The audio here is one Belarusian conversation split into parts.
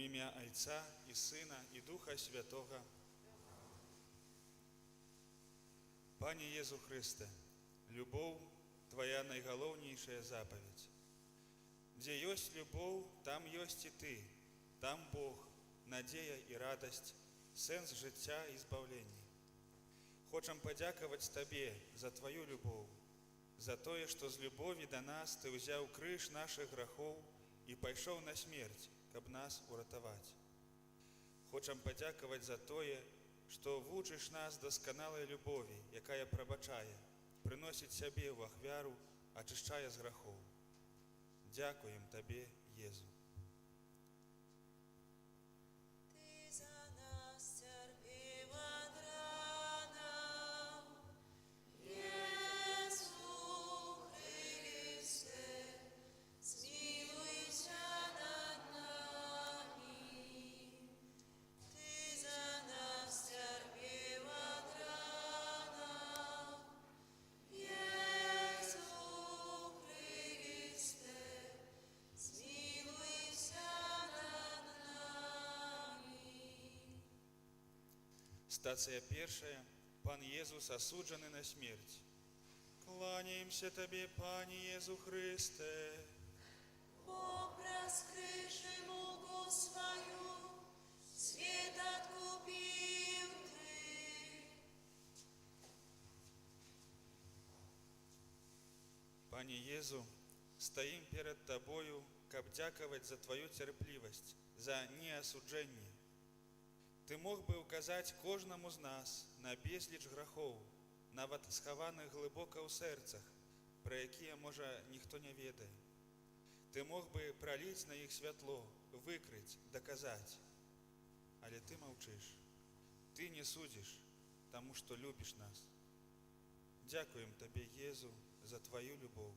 ім'я Отца і Сина і Духа Святого. Пане Езу Христе, любоў Твоя найгалоўнейшая запаведь. Дзе ёсць любоў, там ёсць і Ты, там Бог, надзея і радасць, сэнс жыцця і збаўлення. Хочам падзякаваць Табе за Твою любоў, за тое, што з любові да нас Ты ўзяў крыж нашых грахоў і пайшоў на смерць, каб нас уратаваць. Хочам падзякаваць за тое, што вучыш нас дасканалай любові, якая прабачае, прыносіць сябе ў ахвяру, ачышчае з грахоў. Дзякуем Табе, Езу. Ты за нас цярпеў ад ранаў, Езу Христе, змілуйся над намі. Ты за нас цярпеў ад ранаў, Езу Христе, змілуйся над намі. Стацыя першая. Пан Езус асуджаны на смерць. Кланяемся Табе, Пане Езу Христе. Бо праз крыж муку свою свет откупил Ты. Пане Езу, стаім перад Табою, каб дзякаваць за Твою цярплівасць, за неасуджэнне. Ты мог бы указаць кожнаму з нас на безліч грахоў, нават схаваных глыбока ў сэрцах, пра якія, можа, ніхто не ведае. Ты мог бы праліць на іх святло, выкрыць, даказаць. Але Ты маўчыш. Ты не судзіш, таму што любіш нас. Дзякуем Табе, Езу, за Тваю любоў.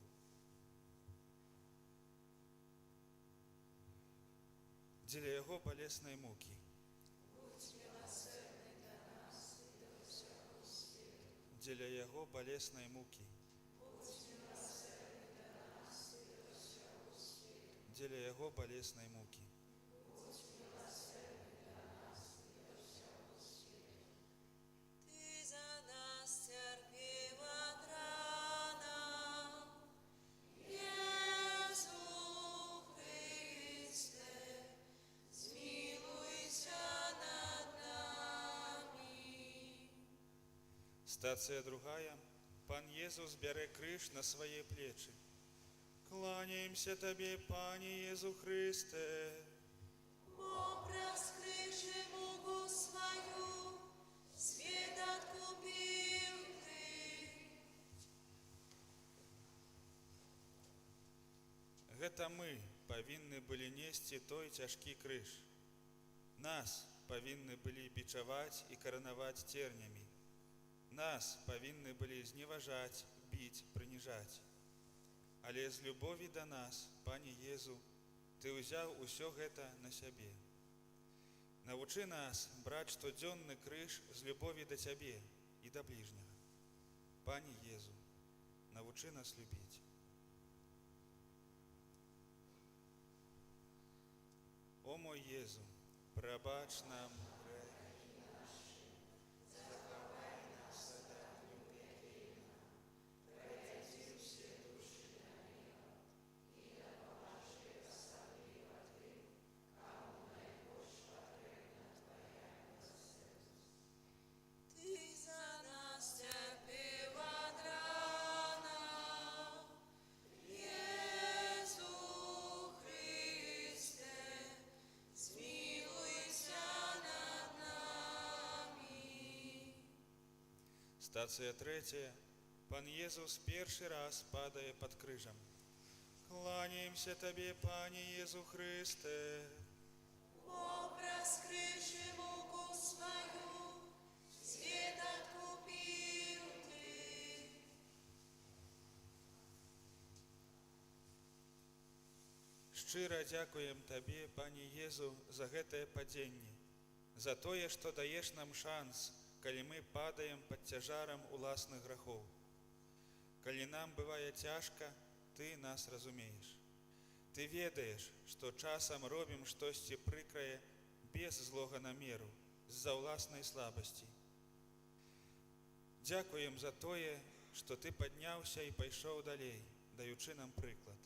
Дзеля Яго балеснай мукі. Будь милосердный для нас и для всего света. Дзеля Яго балеснай мукі. Будь милосердный для нас и для всего света. Дзеля Яго балеснай мукі. Будь милосердный для нас и для всего света. Ты за нас цярпеў ад ранаў, Езу Христе, змілуйся над намі. Стацыя другая. Пан Езус бярэ крыж на свае плечы. Кланяемся Табе, Пане Езу Христе. Бо праз крыж муку свою свет откупил Ты. Гэта мы павінны былі несці той цяжкі крыж. Нас павінны былі бичаваць і каранаваць цернямі. Нас павінны былі зневажаць, біць, прыніжаць. Але з любові да нас, Пане Езу, Ты ўзяў усё гэта на сябе. Навучы нас браць штодзённы крыж з любові да Цябе і да бліжняга. Пане Езу, навучы нас любіць. О мой Езу, прабач нам грэх. Ты за нас цярпеў ад ранаў, Езу Христе, змілуйся над намі. Стацыя трэцяя. Пан Езус першы раз падае пад крыжам. Кланяемся Табе, Пане Езу Христе. Бо праз крыж муку свою свет откупил Ты. Шчыра дзякуем Табе, Пане Езу, за гэтае падзенне, за тое, што даеш нам шанс, калі мы падаем пад цяжарам уласных грахоў. Калі нам бывае цяжка, Ты нас разумееш. Ты ведаеш, што часам робім штосьці прыкрае без злога намеру, з-за ўласнай слабасці. Дзякуем за тое, што ты падняўся і пайшоў далей, даючы нам прыклад.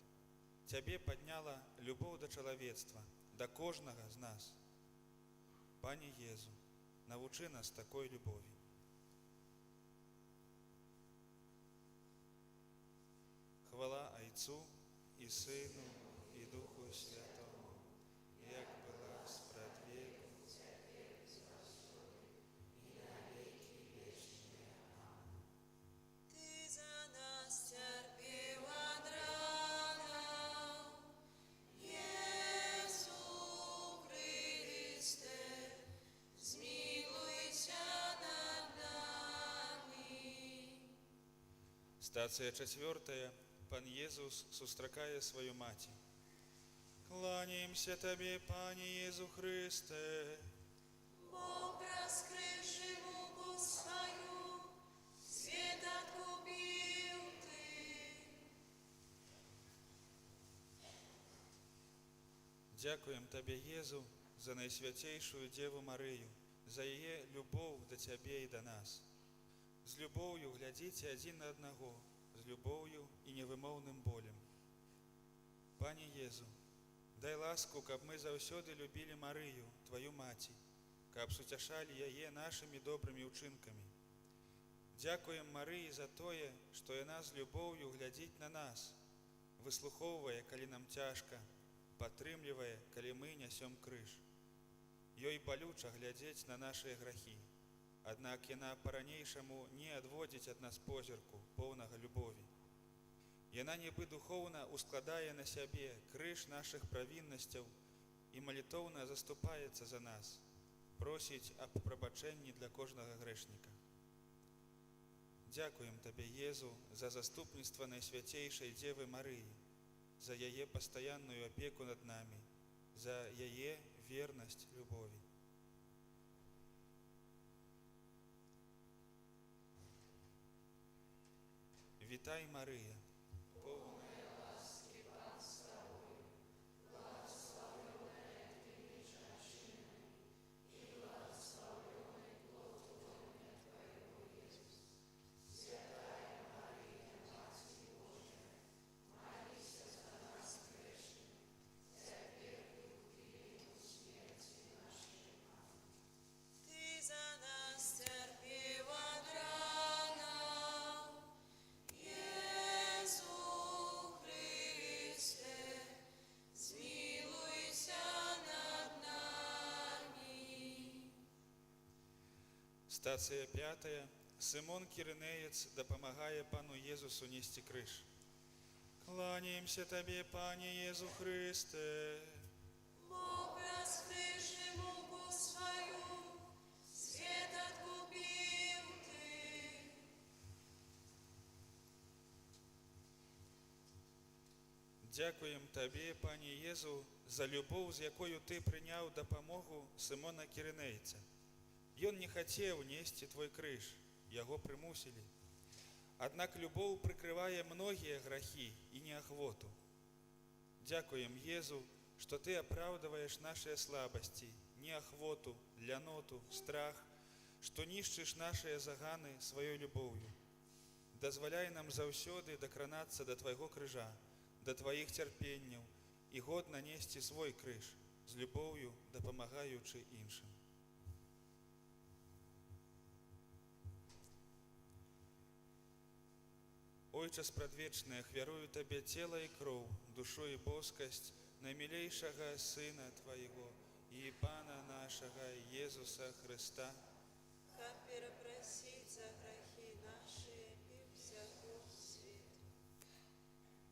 Цябе падняла любоў да чалавецтва, да кожнага з нас. Пане Езу, навучы нас такой любові. Хвала Айцу і Сыну і Духу Святому, як была спрад веку, і на веки вечные. Ты за нас терпел от ранов, Иисус Христе, змилуйся над нами. Стацыя 4. Пан Езус сустракае сваю маці. Кланяемся Табе, Пане Езу Христе. Бог раскрывший муку свою, свет откупил Ты. Дзякуем Табе, Езу, за найсвяцейшую Деву Марыю, за яе любоў да Цябе і да нас. З любоўю глядзіце адзін на аднаго, з любоўю і невымоўным болем. Пане Езу, дай ласку, каб мы заўсёды любілі Марыю, Тваю маці, каб суцяшалі яе нашымі добрымі ўчынкамі. Дзякуем Марыі за тое, што яна з любоўю глядзіць на нас, выслухоўвае, калі нам цяжка, падтрымлівае, калі мы нясём крыж. Ёй балюча глядзець на нашыя грахі, аднак яна па-ранейшаму не адводзіць ад нас позірку, поўнага любові. Яна нібы духоўна ускладае на сябе крыж нашых правіннасцяў і малітоўна заступаецца за нас, просіць аб прабачэнні для кожнага грэшніка. Дзякуем Табе, Езу, за заступніцтва найсвяцейшай Дзевы Марыі, за яе пастаянную апеку над намі, за яе вернасць любові. Вітай, Марыя, Полная ласки, Пан с Тобою, благословенная Ты меж женщинами, и благословенный плод лона Твоего, Иисус. Святая Мария, Матерь Божия, молись за нас грешных, теперь и в годину смерти нашей. Аминь. Ты за нас терпел от ранов, Иисус Христе, змилуйся над нами. Стацыя 5. Сымон Кірынеец дапамагае Пану Езусу несці крыж. Кланяемся Табе, Пане Езу Христе. Бог раскрывший муку свою, свет откупил Ты. Дзякуем Табе, Пане Езу, за любоў, з якою Ты прыняў дапамогу Сымона Кірынейца. Ён не хацеў несці Твой крыж, яго прымусілі. Аднак любоў прыкрывае многія грахі і неахвоту. Дзякуем Езу, што Ты апраўдваеш нашыя слабасці, неахвоту, ляноту, страх, што нішчыш нашыя заганы сваёй любоўю. Дазваляй нам заўсёды дакранацца да Твайго крыжа, да Тваіх цярпенняў і годна несці свой крыж, з любоўю дапамагаючы іншым. Ойча спрадвечны, ахвярую Табе цела і кроў, душу і боскасць наймілейшага Сына Твайго і Пана нашага Езуса Христа, Как перепросить за грехи наши и всякую свет.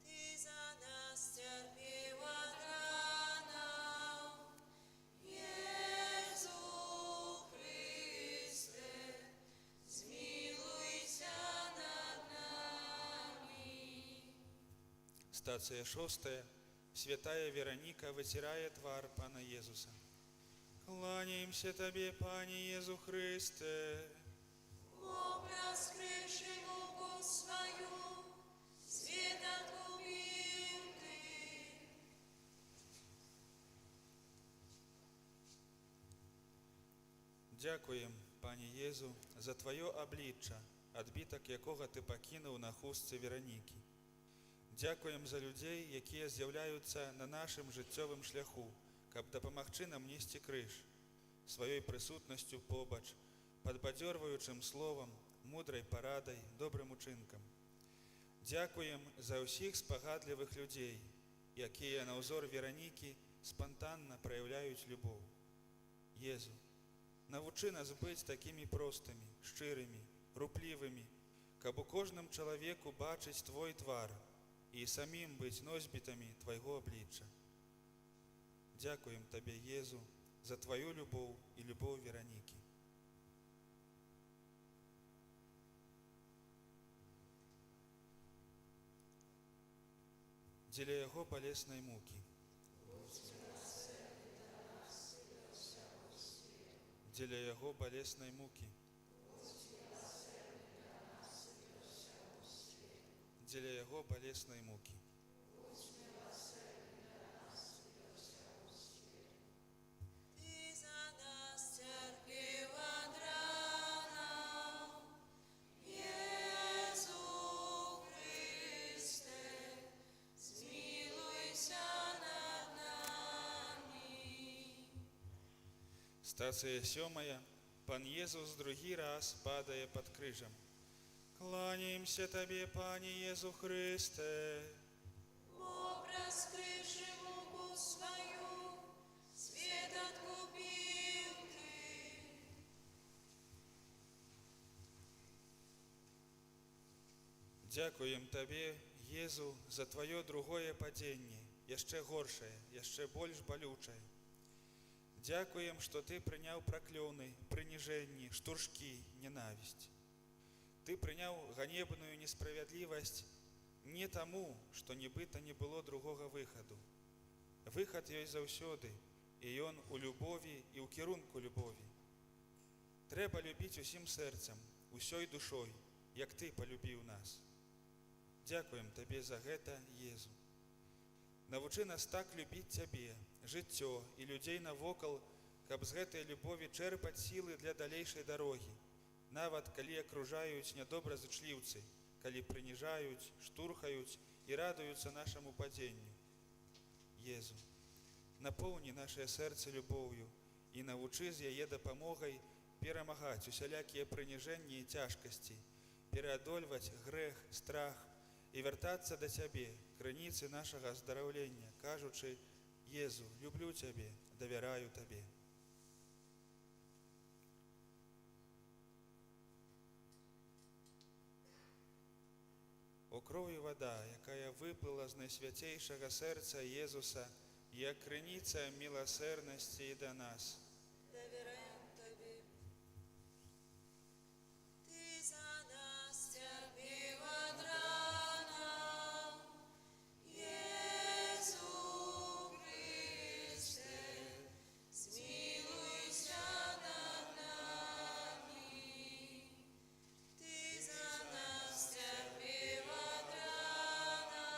Ты за нас терпел от ранов, Иисус Христе, змилуйся над нами. Стацыя 6. Святая Вероніка выцірае твар Пана Езуса. Кланяемся Табе, Пане Езу Христе. Бог раскрывший муку свою, свет откупил Ты. Дякуємо, пані Єзу, за Твоє обличчя, відбиток якого Ти покинув на хустці Вероніки. Дякуємо за людей, які з'являються на нашому життєвому шляху, щоб допомогти нам нести криш, своєю присутністю побач, підбадьорюючим словом, мудрою порадою, добрим учинком. Дякуємо за усіх спогадливих людей, які на узор Вероніки спонтанно проявляють любов. Єзу, навчи нас бути такими простими, щирими, рупливими, щоб у кожному чоловіку бачити Твій твар і самим бути носьбитами Твого обличчя. Дякуємо Тобі, Єзу, за Твою любов і любов Вероніки. Дзеля Його болесної муки. Дзеля Його болесної муки. Дзеля Його болесної муки. Ти за нас терпів од рана, Єсу Христе, змилуйся над нами. Стація 7. Пан Єзус другий раз падає під крижем. Кланяємося Тобі, пані Єзу Христе. Бог раскрывши муку свою, свет откупил Ты. Дякуємо Тобі, Єзу, за Твоє другое падіння, ще горше, ще більш болюче. Дякуємо, що Ти прийняв прокльони, приниження, штуршки, ненависть. Ты принял ганебную несправедливость не тому, что нібито не было другого выходу. Выход есть заўсёды, і он у любові і у кірунку любові. Треба любити усім серцем, усёй душой, як Ти полюбив нас. Дякуємо Тобі за гэта, Єзу. Навучи нас так любити Тебе, життя і людей навокал, каб з гэтай любові черпати сили для далейшай дороги. Нават калі акружаюць нядобразычліўцы, калі прыніжаюць, штурхаюць і радуюцца нашаму падзенню. Єзу, напоўні нашае сэрца любоўю і навучы з яе дапамогай перамагаць усялякія прыніжэнні і цяжкасці, пераадольваць грэх, страх і вяртацца да Цябе, крыніцы нашага аздараўлення, кажучы: Єзу, люблю Цябе, давяраю Табе. О кров і вода, якая виплила з найсвятейшого серця Єзуса, як криниця милосердності і до нас. Доверяем Тебе. Ты за нас терпів од рана, Єсу Христе, змилуйся над нами. Ты за нас терпів од рана,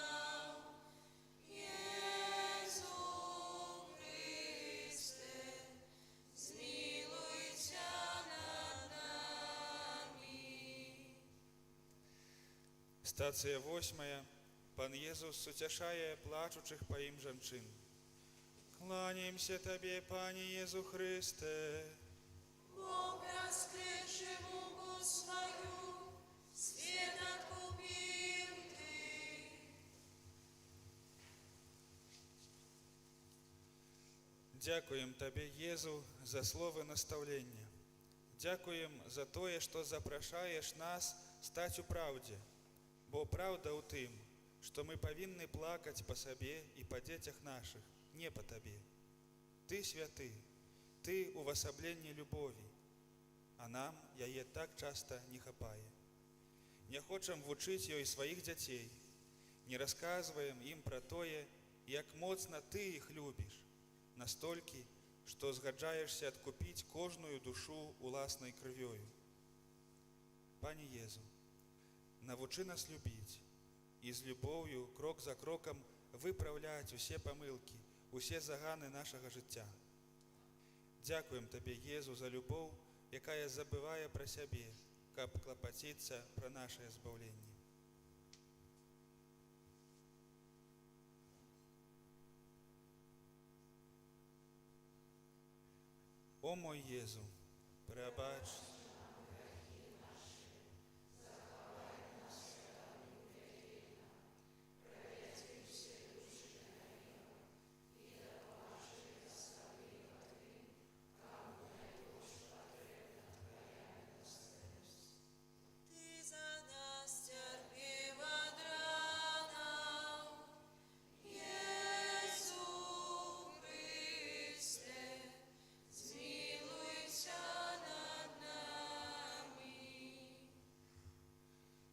Єсу Христе, змилуйся над нами. Стація 8. Пан Єзус суцяшає плачучих по ім жанчын. Кланяємося Тобі, пані Єзу Христе. Бог раскрывши муку свою, свет откупил Ты. Дякуємо Тобі, Єзу, за слово наставлення. Дякуємо за тое, що запрашаєш нас стать у правді. Бо правда у тым, што мы павінны плакаць па сабе і па дзецях нашых, не па Табе. Ты святы, Ты увасабленне любові, а нам яе так часта не хапае. Не хочам вучыць ёй сваіх дзяцей, не расказваем ім пра тое, як моцна Ты іх любіш, настолькі, што згаджаешся адкупіць кожную душу уласнай крывёю. Пані Єзу, навучы нас любіць і з любоўю крок за крокам выпраўляць усе памылкі, усе заганы нашага жыцця. Дякуем Табе, Єзу, за любоў, якая забывае пра сябе, каб клапаціцца пра нашае збаўленне. О мой Езу, прабач, Ty za nas cierpiła ranał, Jezu Chryste, zmiłuj się nad nami.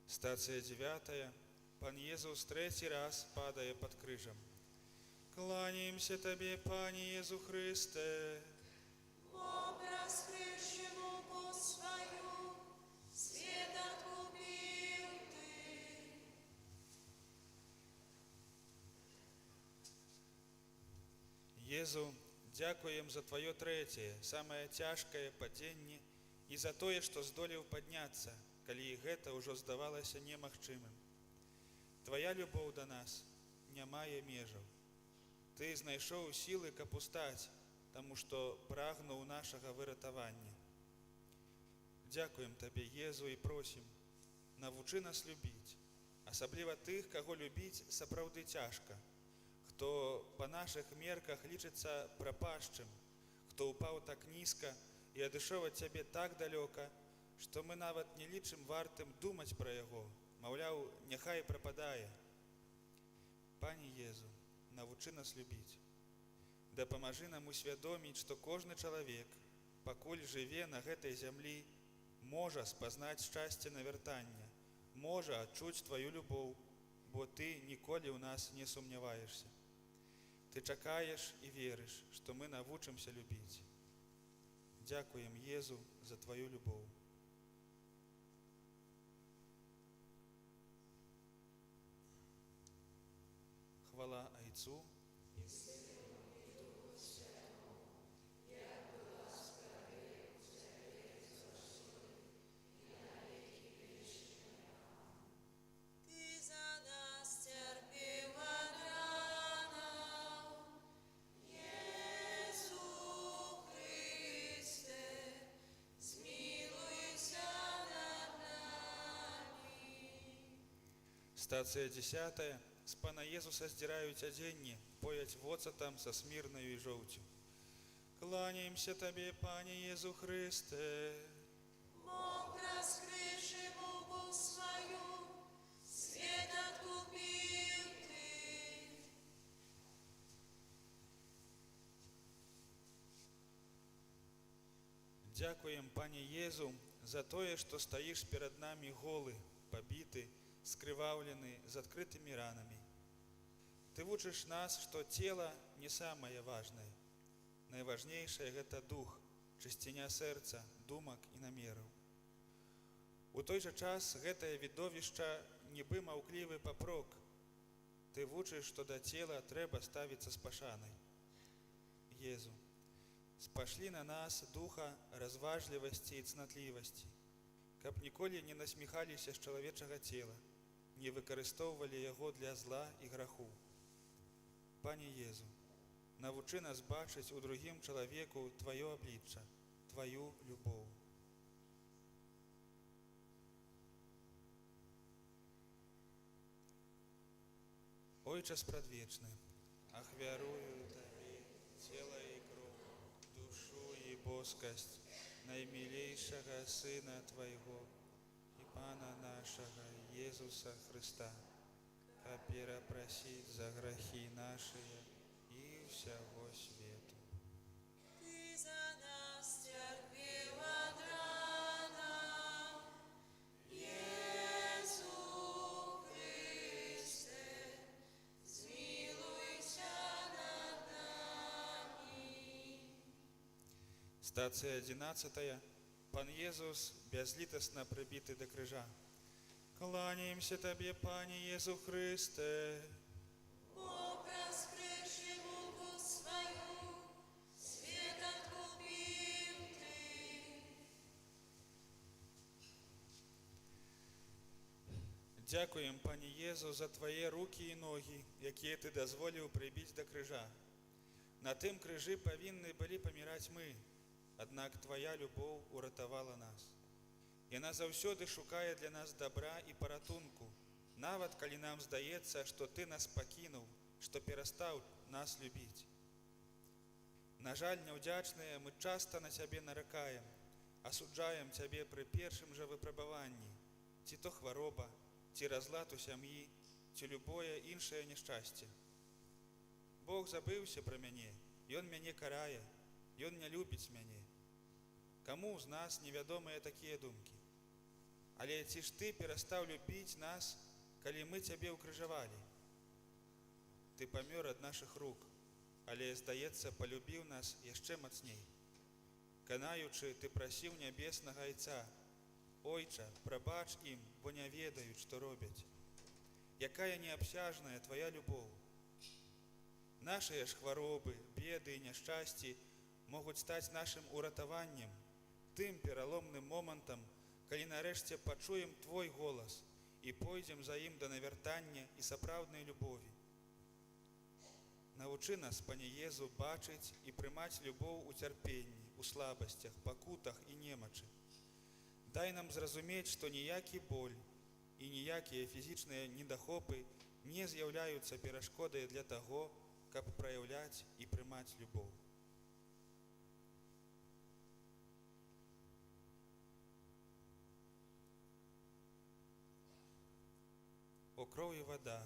Стацыя 9. Пан Езус трэці раз падае пад крыжам. Кланяемся Табе, Пане Езу Христе. Образ крышему по свою, свет откупил Ты. Езу, дзякуем за Тваё трэцяе, самае цяжкае падзенне і за тое, што здолеў падняцца, калі і гэта ўжо здавалася немагчымым. Твая любоў да нас не мае межаў. Ты знайшоў сілы, каб устаць, таму што прагнуў нашага выратавання. Дзякуем Табе, Езу, і просім, навучы нас любіць, асабліва тых, каго любіць сапраўды цяжка, хто па нашых мерках лічыцца прапашчым, хто ўпаў так нізка і адышоў ад Цябе так далёка, што мы нават не лічым вартым думаць пра яго, маўляў, няхай прападае. Пане Езу, навучы нас любіць. Дапамажы нам усвядоміць, што кожны чалавек, пакуль жыве на гэтай зямлі, можа спазнаць шчасце навяртання, можа адчуць Тваю любоў, бо Ты ніколі ў нас не сумняваешся. Ты чакаеш і верыш, што мы навучымся любіць. Дзякуем, Езу, за Тваю любоў. Хвала Айцу Ty za nas cierpiła ranał, Jezu Chryste, zmiłuj się nad nami. Стацыя 10. З Пана Езуса здзіраюць адзенне, пояць воцатам са смірнаю і жоўцю. Кланяемся Табе, Пане Езу Христе. Образ крышему по свою, свет откупил Ты. Дзякуем, Пане Езу, за тое, што стаіш перад намі голы, пабіты, скрываўлены, з адкрытымі ранамі. Ты вучыш нас, што цела не самае важнае. Найважнейшае гэта дух, чысціня сэрца, думак і намераў. У той жа час гэтае відовішча нібы маўклівы папрок. Ты вучыш, што да цела трэба ставіцца з пашанай. Езу, спашлі на нас духа разважлівасці і цнатлівасці, каб ніколі не насміхаліся з чалавечага цела, не выкарыстоўвалі яго для зла і граху. Пане Езу, навучы нас бачыць у другім чалавеку Тваё аблічча, Тваю любоў. Ойчас прадвечны, ахвярую Табе цела і кроў, душу і боскасць наймілейшага Сына Твайго і Пана нашага Езуса Христа, каб перапрасіць за грахі нашыя і ўсяго свету. Ty za nas cierpiła ranał, Jezu Chryste, zmiłuj się nad nami. Стацыя 11. Пан Езус бязлітасна прыбіты да крыжа. Кланяемся Табе, Пане Езу Христе. Образ крышему по свою, свет откупил Ты. Дзякуем, Пане Езу, за Твае рукі і ногі, якія Ты дазволіў прыбіць да крыжа. На тым крыжы павінны былі паміраць мы, аднак Твая любоў уратавала нас. Яна заўсёды шукае для нас дабра і паратунку, нават калі нам здаецца, што Ты нас пакінуў, што перастаў нас любіць. На жаль, няўдзячныя, мы часта на Цябе наракаем, асуджаем Цябе пры першым жа выпрабаванні, ці то хвароба, ці разлад у сям'і, ці любое іншае няшчасце. Бог забыўся пра мяне, Ён мяне карае, Ён не любіць мяне. Каму з нас невядомыя такія думкі? Але ці ж Ты перастаў любіць нас, калі мы Цябе ўкрыжавалі? Ты памёр ад нашых рук, але, здаецца, палюбіў нас яшчэ мацней. Канаючы, Ты прасіў нябеснага Айца: «Ойча, прабач ім, бо не ведаюць, што робяць». Якая неабсяжная Твая любоў! Нашыя ж хваробы, беды і няшчасці могуць стаць нашым уратаваннем, тым пераломным момантам, калі нарэшце пачуем Твой голас і пойдзем за ім да навяртання і сапраўднай любові. Навучы нас, Пане Езу, бачыць і прымаць любоў у цярпенні, у слабасцях, пакутах і немачы. Дай нам зразумець, што ніякі боль і ніякія фізічныя недахопы не з'яўляюцца перашкодай для таго, каб праяўляць і прымаць любоў. О кроў і вада,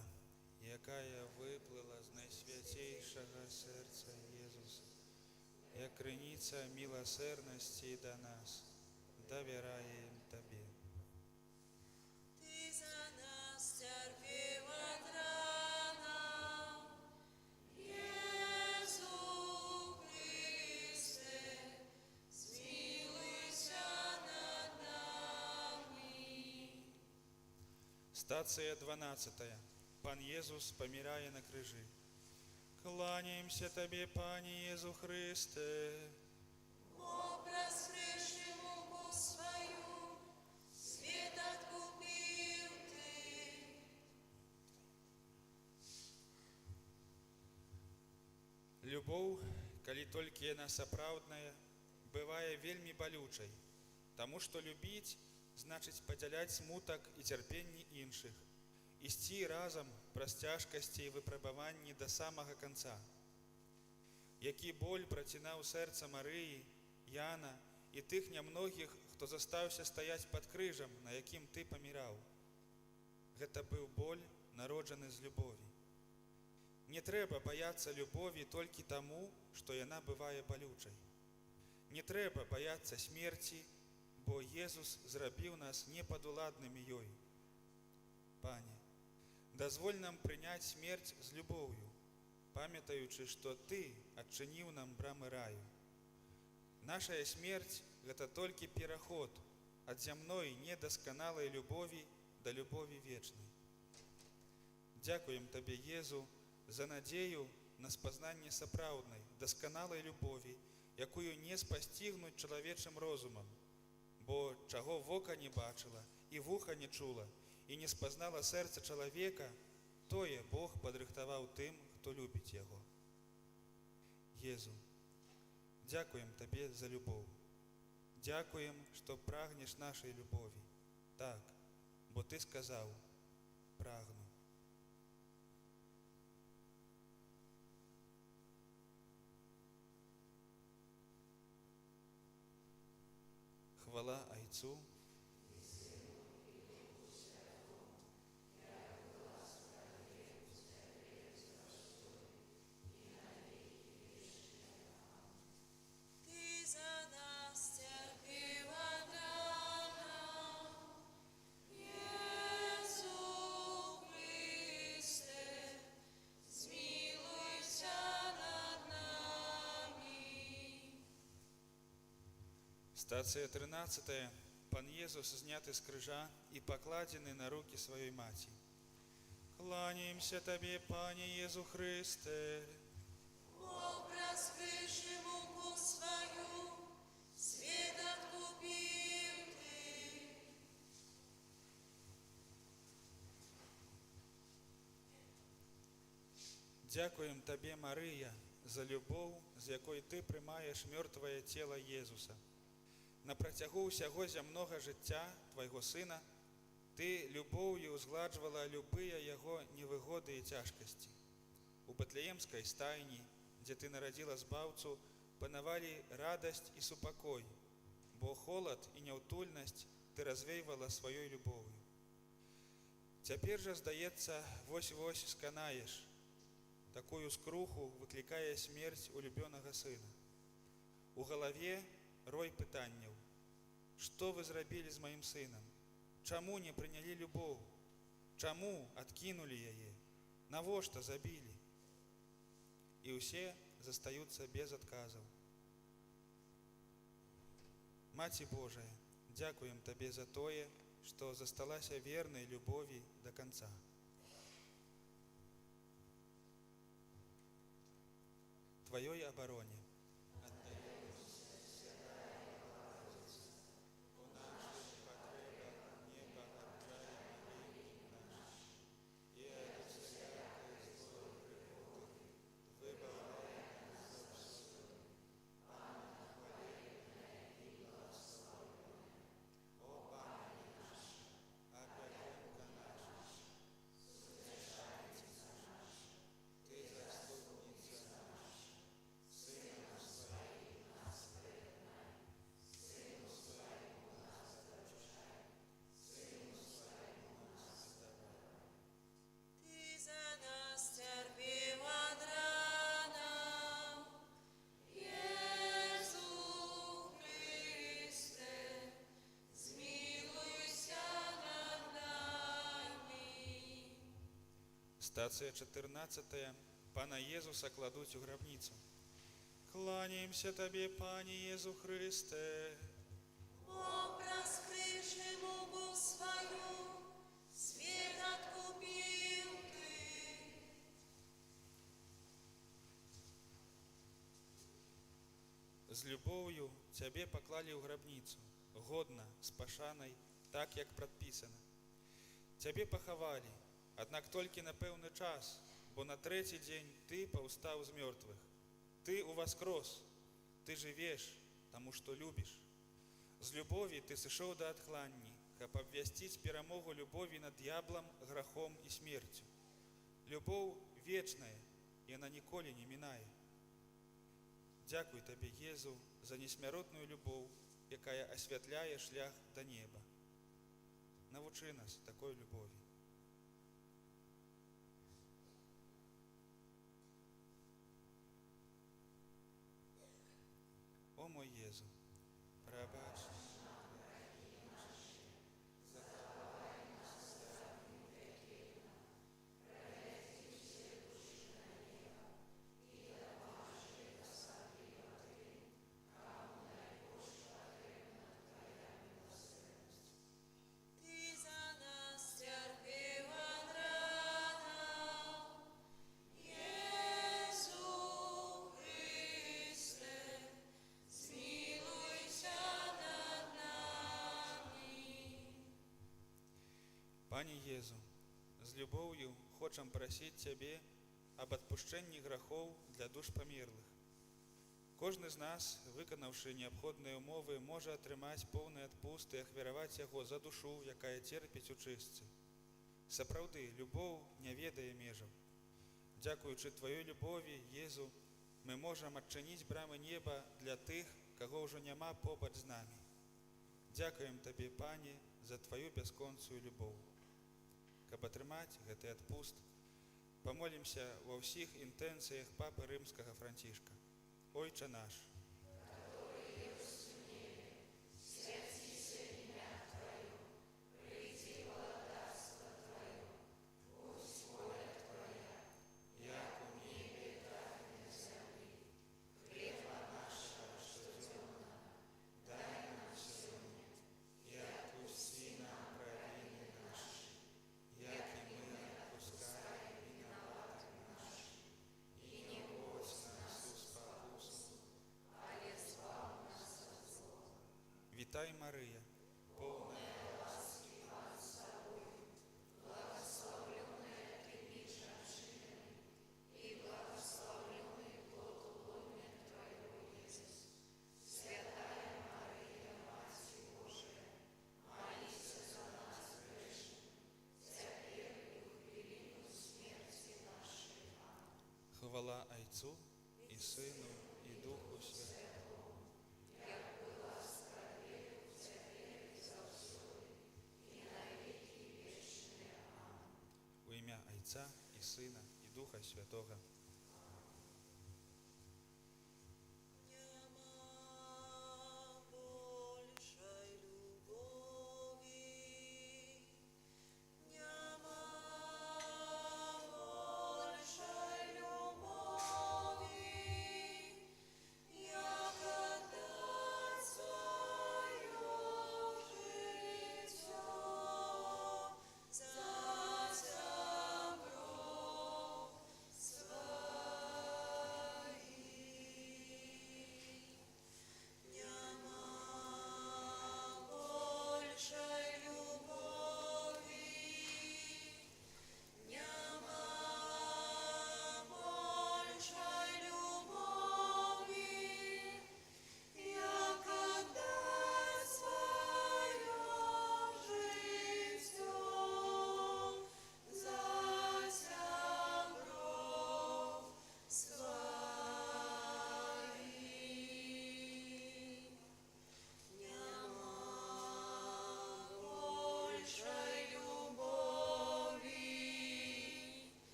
якая выплыла з найсвяцейшага сэрца Езуса, як крыніца міласэрнасці да нас, давяраем Табе. Ты за нас цярпеў ад ранаў, Езу Хрысце, змілуйся над намі. Стацыя 12. Пан Езус памірае на крыжы. Кланяемся Табе, Пане Езу Хрысте. Образ хрышчы муку сваю, свет откупіў Ты. Любоў, калі толькі яна сапраўдная, бывае вельмі балючай, таму што любіць значыць падзяляць смутак і цярпенні іншых, ісці разам праз цяжкасці і выпрабаванні да самага канца. Які боль працінаў сэрца Марыі, Яна і тых нямногіх, хто застаўся стаяць пад крыжам, на якім Ты паміраў. Гэта быў боль, народжаны з любові. Не трэба баяцца любові толькі таму, што яна бывае балючай. Не трэба баяцца смерці, бо Езус зрабіў нас непадуладнымі ёй. Пане, дазволь нам прыняць смерць з любоўю, памятаючы, што Ты адчыніў нам брамы раю. Нашая смерць – гэта толькі пераход ад зямной недасканалай любові да любові вечнай. Дзякуем Табе, Езу, за надзею на спазнанне сапраўднай, дасканалай любові, якую не спасцігнуць чалавечым розумам, бо чаго вока не бачыла і вуха не чула і не спазнала сэрца чалавека, тое Бог падрыхтаваў тым, хто любіць яго. Езу, дзякуем Табе за любоў. Дзякуем, што прагнеш нашай любові. Так, бо Ты сказаў: прагну. Хвала Айцу, Ты за нас цярпеў ад ранаў, Езу Хрысте, змілуйся над намі. Стацыя 13. Пан Езус зняты з крыжа і пакладзены на рукі сваёй маці. Кланяемся Табе, Пане Езу Хрысте. Образ хрышчы муку сваю, свет откупіў Ты. Дякуємо Тобі, Мария, за любов, з якою Ти приймаєш мертве тіло Єсуса. На протягу всього земного життя Твого Сина Ти любов'ю згладжувала любые Його невигоди і тяжкості. У Бетлеємській стайні, де Ти народила Збавцу, панували радость і супокой, бо холод і неутульність Ти розвіювала своєю любов'ю. Тепер же, здається, вось-вось сканаєш такую скруху, викликає смерть улюбленого сина. У голові рой питанняў. Што вы зрабілі з маім сынам? Чаму не прынялі любоў? Чаму адкінулі яе? Навошта забілі? І ўсе застаюцца без адказаў. Маці Божая, дзякуем Табе за тое, што засталася вернай любові да канца. Твоей обороне. Стація 14. Пана Єзуса кладуть у гробницю. Кланяємося Тобі, Пані Єзу Христе. Бог раскрывший Богу свою, свет откупил Ты. З любов'ю Тебе поклали у гробницю, годно, з пашанай, так, як предписано. Тебе поховали, аднак толькі на пэўны час, бо на трэці дзень Ты паўстаў з мёртвых. Ты уваскрос, Ты жывеш, таму што любіш. З любові Ты сышоў да адхланні, каб абвясціць перамогу любові над д'яблам, грахом і смерцю. Любоў вечная, яна ніколі не мінае. Дзякуй Табе, Езу, за несмяротную любоў, якая асвятляе шлях да неба. Навучы нас такой любові. О мой Езу, прабач нам грехи наши, заховай нас страшным пеклом, проведи все души на небо и допоможи особливо тем, кому найбольш потребна Твоя милосердность. Ты за нас терпел от рана, Иисус Христе, смилуйся над нами. Пане Езу, з любоўю хочам прасіць Цябе аб адпушчэнні грахоў для душ памерлых. Кожны з нас, выканаўшы неабходныя ўмовы, можа атрымаць поўны адпуст і ахвяраваць яго за душу, якая терпіць у чыстцы. Сапраўды, любоў не ведае межаў. Дзякуючы Тваёй любові, Езу, мы можам адчыніць брамы неба для тых, каго ўжо няма побач з намі. Дзякуем Табе, Пане, за Тваю бясконцую любоў. Каб атрымаць гэты адпуст, памолімся ва ўсіх інтэнцыях папы рымскага Францішка. Ойче наш, Вітай, Мария, повна ласки, Пан з тобою, благословенная Ты між женщинами, і Хвала Отцу и Сыну и Духу Святому. Во имя Отца и Сына и Духа Святого. Нема большей любови, нема большей любови, яко дать свое житье за добро свое.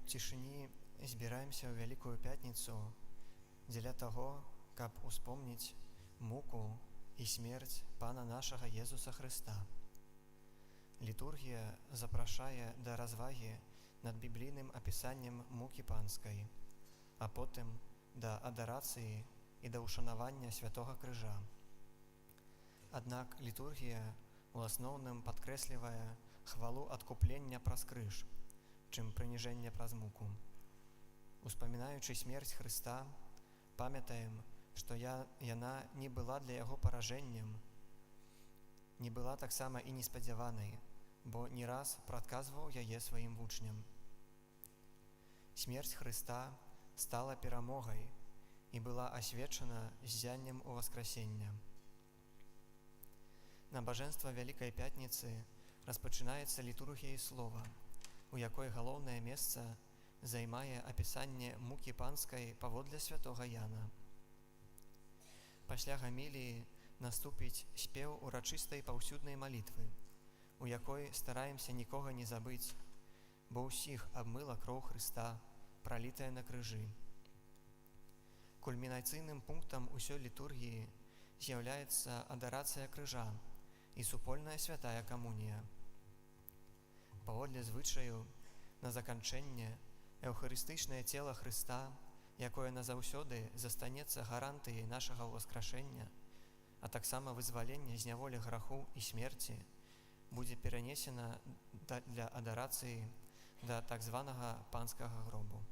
цішыні збіраемся ў Вялікую Пятніцу дзеля таго, каб успомніць муку і смерць Пана нашага Езуса Хрыста. Літургія запрашае да развагі над біблійным апісаннем мукі панскай, а потым да адарацыі і да ўшанавання святога крыжа. Аднак літургія ў асноўным падкрэслівае хвалу адкуплення праз крыж, чым прыніжэнне праз муку. Успамінаючы смерць Хрыста, памятаем, што яна не была для яго паражэннем, не была таксама і неспадзяванай, бо не раз прадказваў яе сваім вучням. Смерць Хрыста стала перамогай і была асвечана ззяннем у васкрасення. Набажэнства Вялікай Пятніцы распачынаецца літургіяй слова, у якой галоўнае месца займае апісанне мукі панскай паводле святога Яна. Пасля гаміліі наступіць спеў урачыстай паўсюднай малітвы, у якой стараемся нікога не забыць, бо ўсіх абмыла кроў Хрыста, пралітая на крыжы. Кульмінацыйным пунктам усёй літургіі з'яўляецца адарацыя крыжа і супольная святая камунія. Паводле звычаю, на заканчэнне эўхарыстычнае цела Хрыста, якое назаўсёды застанецца гарантыяй нашага ўваскрашэння, а таксама вызвалення з няволі граху і смерці, будзе перанесена для адарацыі да так званага панскага гробу.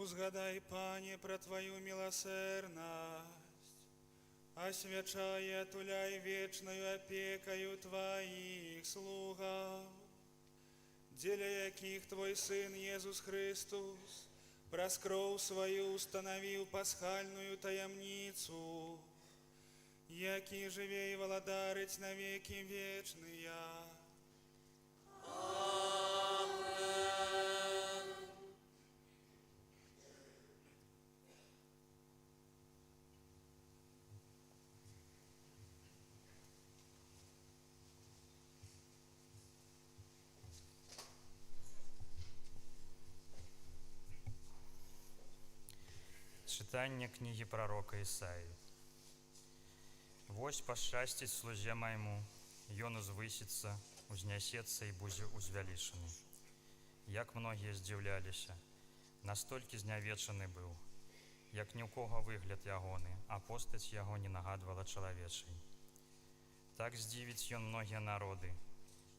Узгадай, Пане, про Твою милосердность, освячай и отуляй вечною опекою Твоих слугов, деля яких Твой Сын Иисус Христос проскров свою, установил пасхальную таямницу, яки живей и владарить навеки вечные. Читання книги пророка Исаии. «Вось пашчасціць слузе майму, ён узвысіцца, узнясецца і будзе узвялічаны. Як многія здзіўляліся, настолькі знявечаны быў, як ні ў кого выгляд ягоны, а постаць яго не нагадвала чалавечай. Так здзівіць ён многія народы,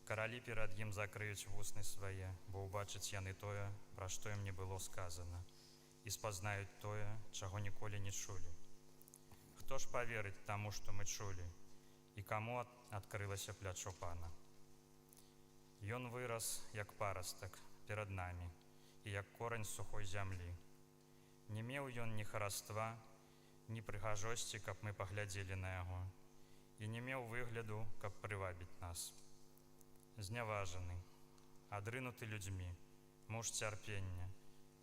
каралі перад ім закрыюць вусны свае, бо ўбачаць яны тое, пра што ім не было сказана, і спазнаюць тое, чаго ніколі не чулі. Хто ж паверыць таму, што мы чулі, і каму адкрылася плячо Пана? Ён вырас, як парастак, перад намі, і як корань сухой зямлі. Не меў ён ні хараства, ні прыгажосці, каб мы паглядзелі на яго, і не меў выгляду, каб прывабіць нас. Зняважаны, адрынуты людзьмі, муж цярпення,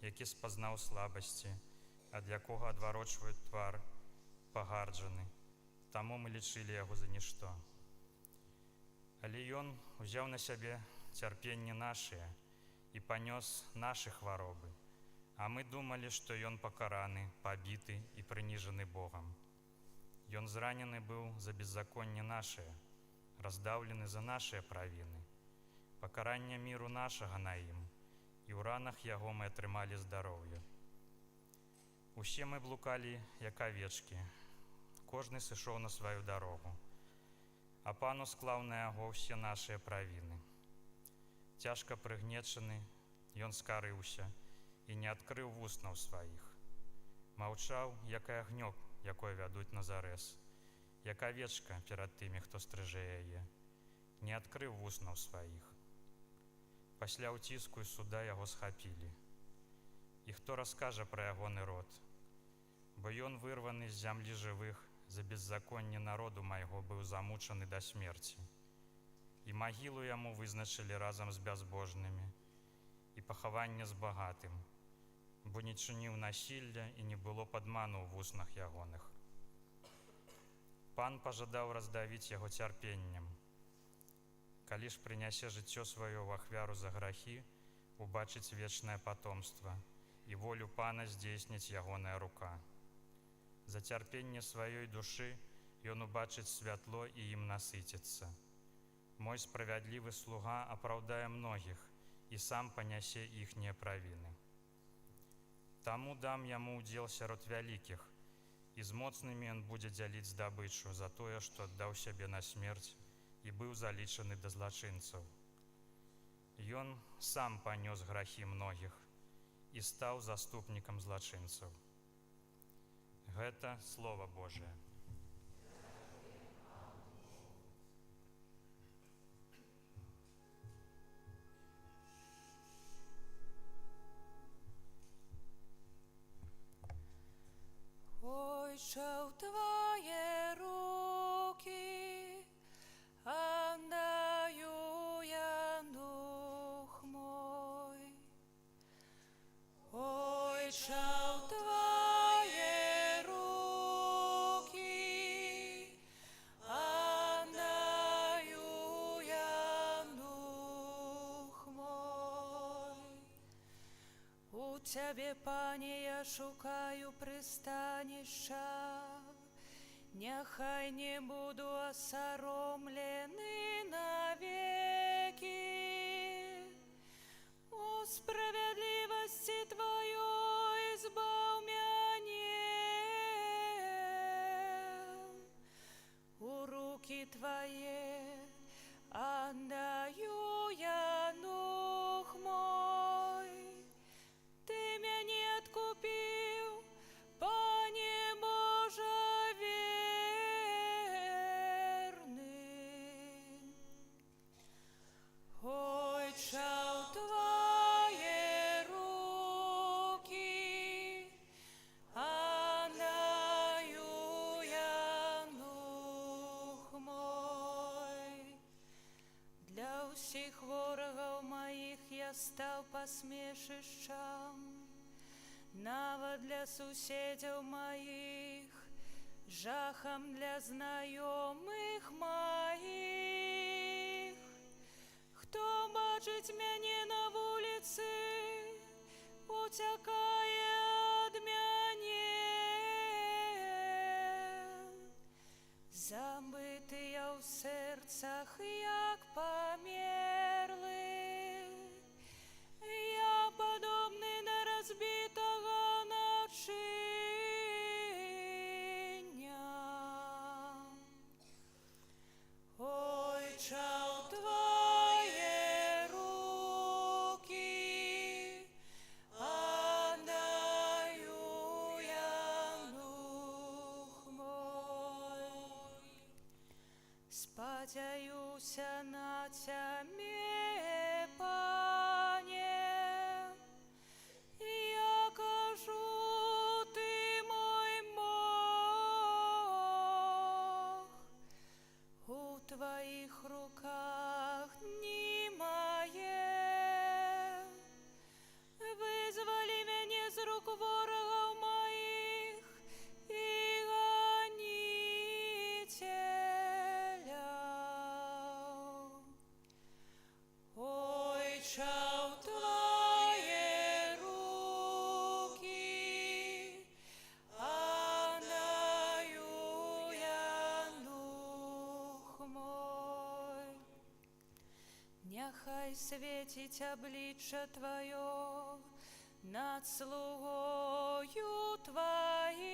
які спазнаў слабасці, ад якога адварочваюць твар, пагарджаны, таму мы лічылі яго за нішто. Але ён узяў на сябе цярпенні нашыя і панёс нашы хваробы, а мы думалі, што ён пакараны, пабіты і прыніжаны Богам. Ён зранены быў за беззаконне нашае, раздаўлены за нашыя правіны. Пакаранне міру нашага на ім, і ў ранах яго мы атрымалі здароўе. Усе мы блукалі, як авечкі, кожны сышоў на сваю дарогу, а Пану склаў на яго ўсе нашыя правіны. Цяжка прыгнечаны, ён скарыўся і не адкрыў вуснаў сваіх. Маўчаў, як агнёк, якое вядуць на зарэз, як авечка перад тымі, хто стрыжэ яе, не адкрыў вуснаў сваіх. Пасля ўціску і суда яго схапілі. І хто раскажа пра ягоны род? Бо ён вырваны з зямлі жывых, за беззаконне народу майго быў замучаны да смерці. І магілу яму вызначылі разам з бязбожнымі, і пахаванне з багатым, бо не чыніў насілля і не было падману ў вуснах ягоных. Пан пажадаў раздавіць яго цярпеннем. Калі ж прынясе жыццё сваё ў ахвяру за грахі, убачыць вечнае патомства, і волю Пана здзейсніць ягоная рука. За цярпенне сваёй душы ён убачыць святло і ім насыціцца. Мой справядлівы слуга апраўдае многіх і сам панясе іхнія правіны. Таму дам яму ўдзел сярод вялікіх, і з моцнымі ён будзе дзяліць здабычу за тое, што аддаў сябе на смерць і быў залічаны да злачынцаў. Ён сам панёс грахі многіх і стаў заступнікам злачынцаў. Гэта Слова Божие. Ойче, в Твои руки отдаю я дух мой. Ойче, в Твои руки отдаю я дух мой. У Тебе, Пане, я шукаю пристанища, нехай не буду осоромлений навеки. У справедливости Твоей избав меня, у руки Твоей отдаю я дух мой. Ты меня откупил усіх ворогаў маіх я стаў пасмешышчам, нават для суседзяў маіх, жахам для знаёмых маіх. Хто бачыць мяне на вуліцы, уцякае ад мяне. Забытыя ў сэрцах, як памерлы, я падобны на разбітага начыня. Ойчаў твае рукі, аддаю я дух мой. Спадзяюся на Цябе, Пане, я кажу, Ты мой Бог. У Твоих руках дні мае, вызвали мяне з рук ворогаў маіх і ганіцеляў. Ойчаў твае рукі, аддаю я дух мой. Няхай свеціць аблічча Тваё над слугою Тваім,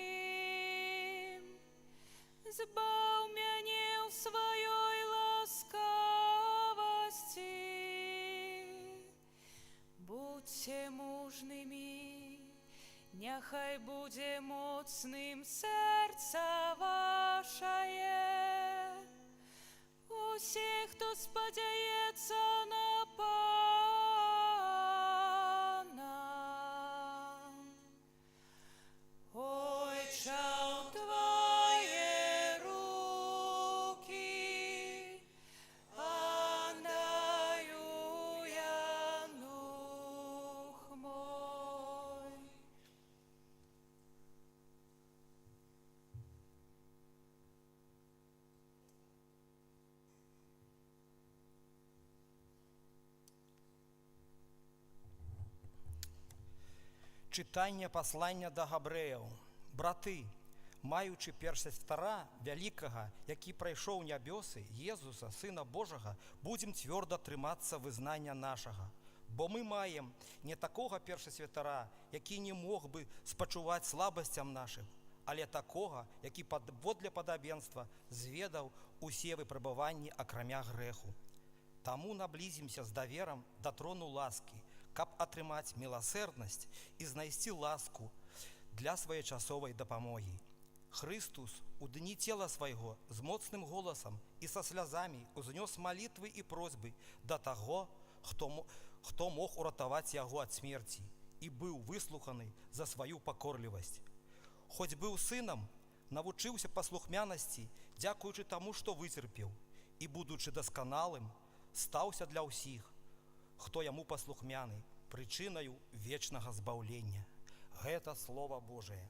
збаў мяне ў сваёй ласкавасці. Будьце мужнымі, няхай будзе моцным сэрца вашае. Усе, хто спадзяецца на Пана. Ойчаў твае рукі, аддаю я дух мой. Читання послання до Габрэяў. Браты, маючы першасвятара вялікага, які прайшоў нябёсы, Езуса, Сына Божага, будзем цвёрда трымацца вызнання нашага. Бо мы маем не такога першасвятара, які не мог бы спачуваць слабасцям нашым, але такога, які паводле падабенства зведаў усе выпрабаванні акрамя грэху. Таму наблізімся з даверам да трону ласкі, каб атрымаць міласэрнасць і знайсці ласку для своечасовай дапамогі. Христус у дні цела свайго з моцным голасам і са слязамі узнёс малітвы і просьбы да таго, хто мог уратаваць яго ад смерці і быў выслуханы за сваю пакорлівасць. Хоць быў сынам, навучыўся паслухмянасці, дзякуючы таму, што выцерпеў, і, будучы дасканалым, стаўся для ўсіх, хто яму паслухмяны, прычынаю вечнага збаўлення. Гэта Слова Божае.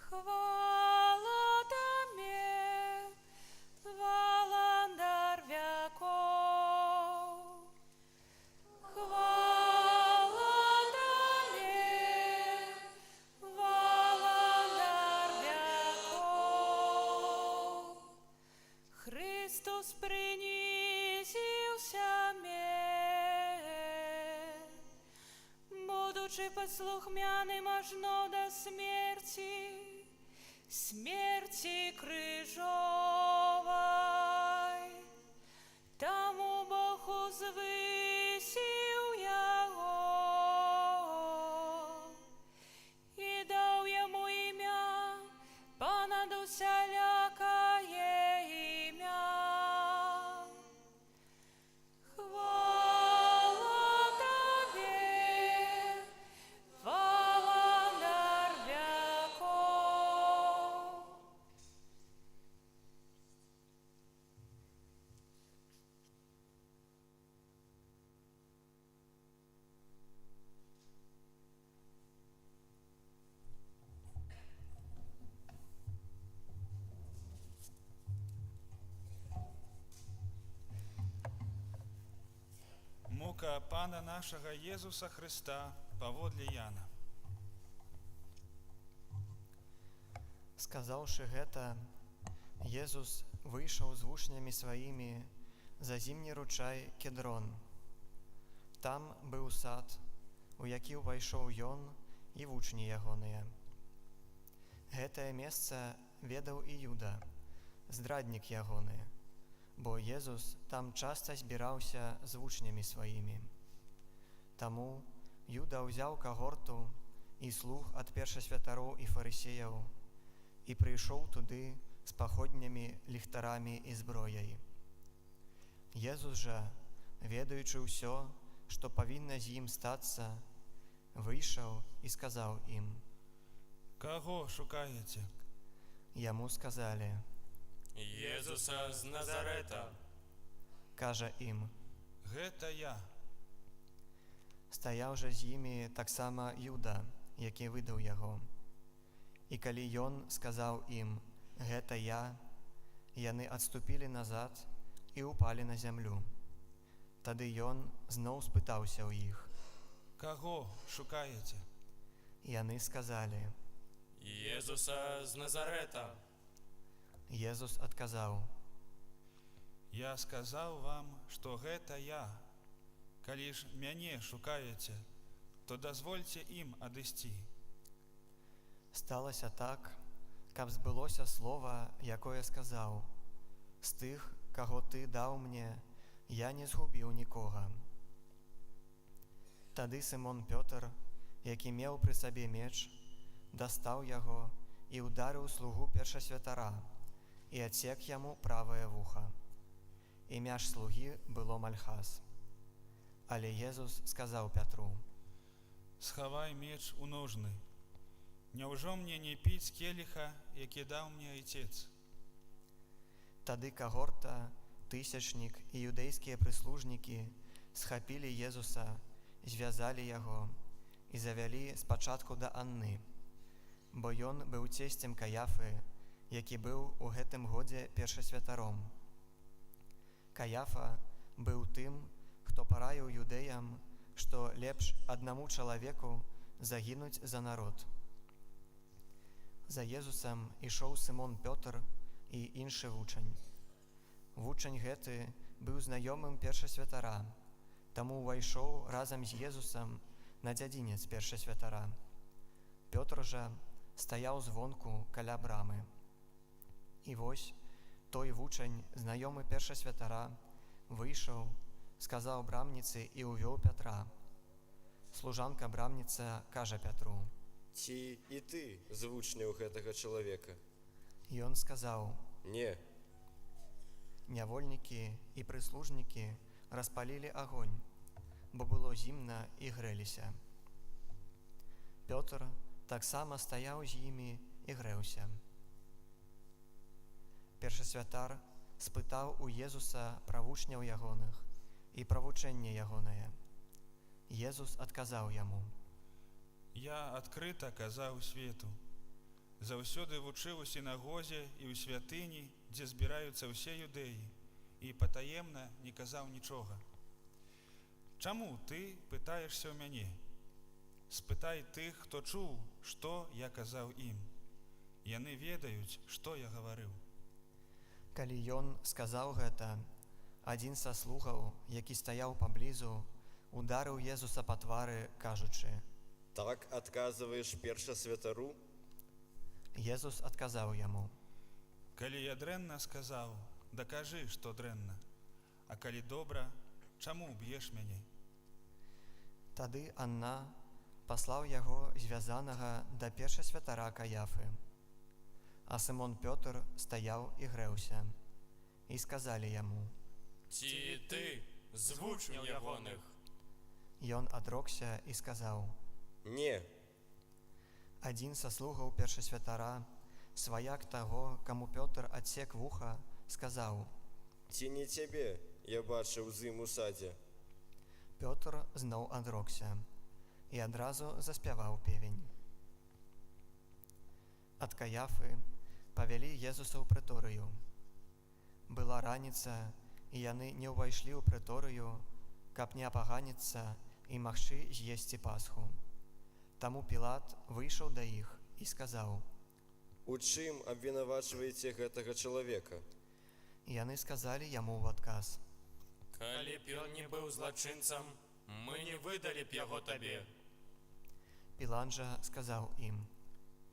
Хвала Табе, Валандар вяков. Хвала Табе, Валандар вяков. Христос принизился мне, будучи послухмяным ажно до смерти, смерти крыжовой. Таму Бог узвысіў яго і даў яму імя понад усялякае імя. Хвала Табе, внука Пана нашага Езуса Христа паводле Яна. Сказаўшы гэта, Езус выйшаў з вучнямі сваімі за зімні ручай Кедрон. Там быў сад, у які ўвайшоў ён і вучні ягоныя. Гэтае месца ведаў і Юда, здраднік ягоны, бо Езус там часта збіраўся з вучнямі сваімі. Таму Юда ўзяў кагорту і слуг ад першасвятароў і фарысеяў і прыйшоў туды з паходнямі, ліхтарамі і зброяй. Езус жа, ведаючы ўсё, што павінна з ім стацца, выйшаў і сказаў ім: Каго шукаеце? Яму сказалі: Езуса з Назарета. Кажа ім: Гэта я. Стаяў жа з імі таксама Юда, які выдаў яго. І калі ён сказаў ім: гэта я, яны адступілі назад і ўпалі на зямлю. Тады ён зноў спытаўся ў іх: Каго шукаеце? Яны сказалі: Езуса з Назарета. Езус адказаў: Я сказаў вам, што гэта я. Калі ж мяне шукаеце, то дазвольце ім адысці. Сталася так, каб збылося слова, якое сказаў: з тых, каго ты даў мне, я не згубіў нікога. Тады Сымон Пётр, які меў пры сабе меч, дастаў яго і ўдарыў слугу першасвятара і адсек яму правае вуха. Імя ж слугі было Мальхас. Але Езус сказаў Пятру: Схавай меч у ножны. Няўжо мне не піць келіха, які даў мне айцец? Тады кагорта, тысячнік і юдэйскія прыслужнікі схапілі Езуса, звязалі яго і завялі спачатку да Анны, бо ён быў цесцем Каяфы, які быў у гэтым годзе першасвятаром. Каяфа быў тым, хто параіў юдэям, што лепш аднаму чалавеку загінуць за народ. За Езусам ішоў Сымон Пётр і іншы вучань. Вучань гэты быў знаёмым першасвятара, таму ўвайшоў разам з Езусам на дзядзінец першасвятара. Пётр жа стаяў звонку каля брамы. І вось той вучань, знаёмы першасвятара, выйшаў, сказаў брамніцы і ўвёў Пятра. Служанка брамніца кажа Пятру: Ці і ты з вучняў гэтага чалавека? Ён сказаў: Не. Нявольнікі і прыслужнікі распалілі агонь, бо было зімна і грэліся. Пётр таксама стаяў з імі і грэўся. Першасвятар спытаў у Езуса пра вучняў ягоных і пра вучэнне ягонае. Езус адказаў яму: Я адкрыта казаў свету. Заўсёды вучыў у сінагозе і ў святыні, дзе збіраюцца ўсе юдэі, і патаемна не казаў нічога. Чаму ты пытаешся ў мяне? Спытай тых, хто чуў, што я казаў ім. Яны ведаюць, што я гаварыў. Калі ён сказаў гэта, адзін са слугаў, які стаяў паблізу, ударыў Езуса па твары, кажучы: Так адказваеш першасвятару? Езус адказаў яму: Калі я дрэнна сказаў, дакажы, што дрэнна. А калі добра, чаму б'еш мяне? Тады Анна паслаў яго звязанага да першасвятара Каяфы. А Сымон Пётр стаяў і грэўся. І сказалі яму: Ці ты з вучняў ягоных? Ён адрокся і сказаў: Не. Адзін са слугаў першасвятара, сваяк таго, каму Пётр адсек вуха, сказаў: Ці не цябе я бачыў з ім у садзе? Пётр зноў адрокся і адразу заспяваў певень. Ад Каяфы павялі Езуса ў прыторыю. Была раніца, і яны не ўвайшлі ў прыторыю, каб не апаганіцца і магчы з'есці Пасху. Таму Пілат выйшаў да іх і сказаў: У чым абвінавачваеце гэтага чалавека? Яны сказалі яму ў адказ: Калі б ён не быў злачынцам, мы не выдалі б яго табе. Пілат жа сказаў ім: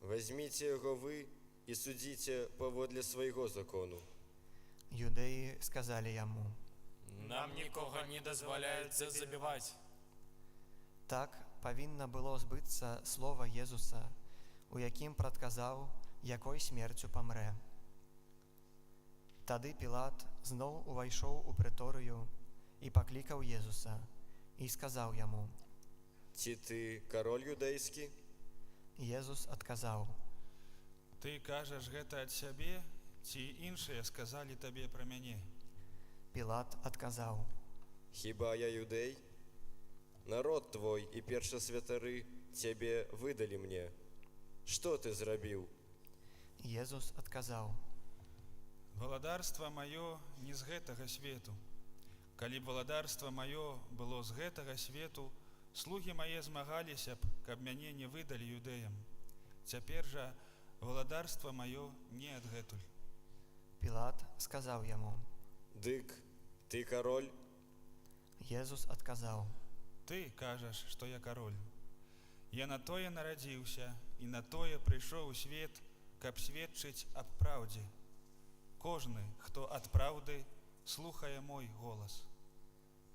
Вазьміце яго вы і судзіце паводле свайго закону. Юдэі сказалі яму: Нам нікога не дазваляецца забіваць. Так павінна было збыцца слова Езуса, у якім прадказаў, якой смерцю памрэ. Тады Пілат зноў увайшоў у прыторыю і паклікаў Езуса і сказаў яму: Ці ты кароль юдэйскі? Езус адказаў: Ты кажаш гэта ад сябе, ці іншыя сказалі табе пра мяне? Пілат адказаў: Хіба я юдэй? Народ твой і першасвятары цябе выдалі мне. Што ты зрабіў? Езус адказаў: Валадарства маё не з гэтага свету. Калі б валадарства маё было з гэтага свету, слугі мае змагаліся б, каб мяне не выдалі юдэям. Цяпер жа валадарства маё не адгэтуль. Пілат сказаў яму: Дык, ты кароль? Езус адказаў: Ты кажаш, што я кароль. Я на тое нарадзіўся і на тое прыйшоў у свет, каб сведчыць аб праўдзе. Кожны, хто ад праўды, слухае мой голас.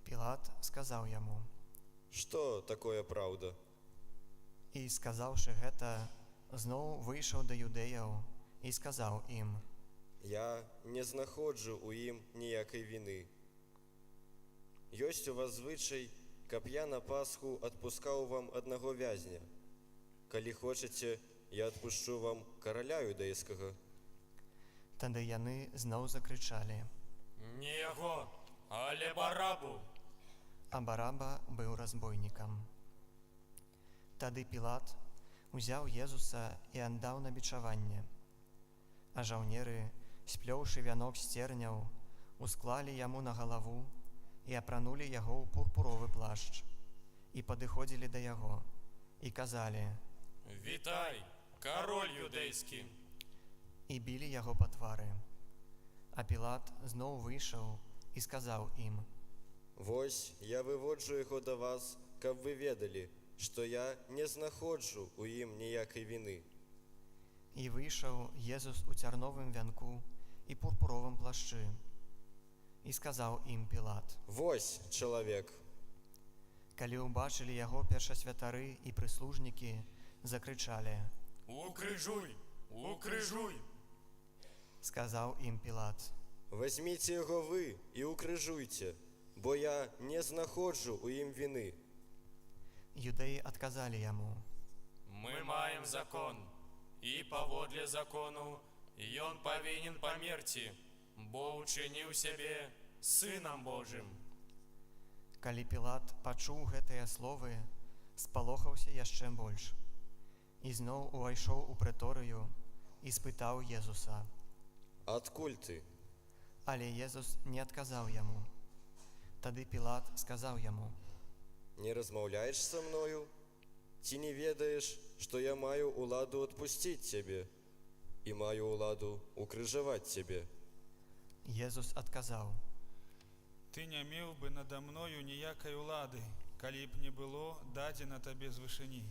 Пілат сказаў яму: Што такое праўда? І, сказаўшы гэта, зноў выйшаў да юдэяў і сказаў ім: Я не знаходжу ў ім ніякай віны. Ёсць у вас звычай, каб я на Пасху адпускаў вам аднаго вязня. Калі хочаце, я адпушчу вам караля юдэйскага. Тады яны зноў закрычалі. Не яго, але Барабу. А Бараба быў разбойнікам. Тады Пілат узяў Езуса і аддаў на бичаванне. А жаўнеры, сплёўшы вянок з церняў, усклалі яму на галаву і апранулі яго ў пурпуровы плашч, і падыходзілі да яго, і казалі: Вітай, кароль юдэйскі. І білі яго па твары. А Пілат зноў выйшаў і сказаў ім: Вось я выводжу яго да вас, каб вы ведалі, што я не знаходжу ў ім ніякай віны. І выйшаў Езус у цярновым вянку і пурпуровым плашчы. І сказаў ім Пілат: Вось чалавек. Калі ўбачылі яго першасвятары і прыслужнікі, закрычалі: Укрыжуй, укрыжуй. Сказаў ім Пілат: Вазьміце яго вы і укрыжуйце, бо я не знаходжу ў ім віны. Юдэі адказалі яму: Мы маем закон, і паводле закону ён павінен памерці, бо ўчыніў сябе сынам Божым. Калі Пілат пачуў гэтыя словы, спалохаўся яшчэ больш. І зноў увайшоў у прыторыю і спытаў Езуса. Адкуль ты? Але Езус не адказаў яму. Тады Пілат сказаў яму: Не размаўляеш са мною? Ці не ведаеш, што я маю ўладу адпусціць цябе і маю ўладу укрыжаваць цябе? Езус адказаў: Ты не меў бы нада мною ніякай улады, калі б не было дадзена табе з вышыні.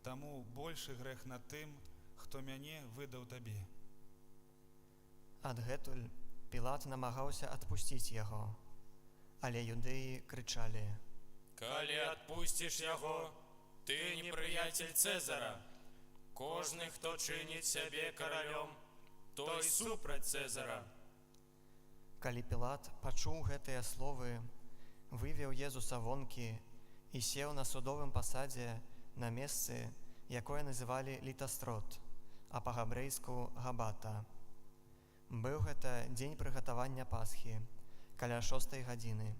Таму большы грэх над тым, хто мяне выдаў табе. Адгэтуль Пілат намагаўся адпусціць яго, але юдэі крычалі: Калі адпусціш яго, ты непрыяцель Цэзара. Кожны, хто чыніць сябе каралём, той супраць Цэзара. Калі Пілат пачуў гэтыя словы, вывеў Езуса вонкі і сеў на судовым пасадзе на месцы, якое называлі Літастрот, а па-габрэйску Габата. Быў гэта дзень прыгатавання Пасхі, каля 6 гадзіны.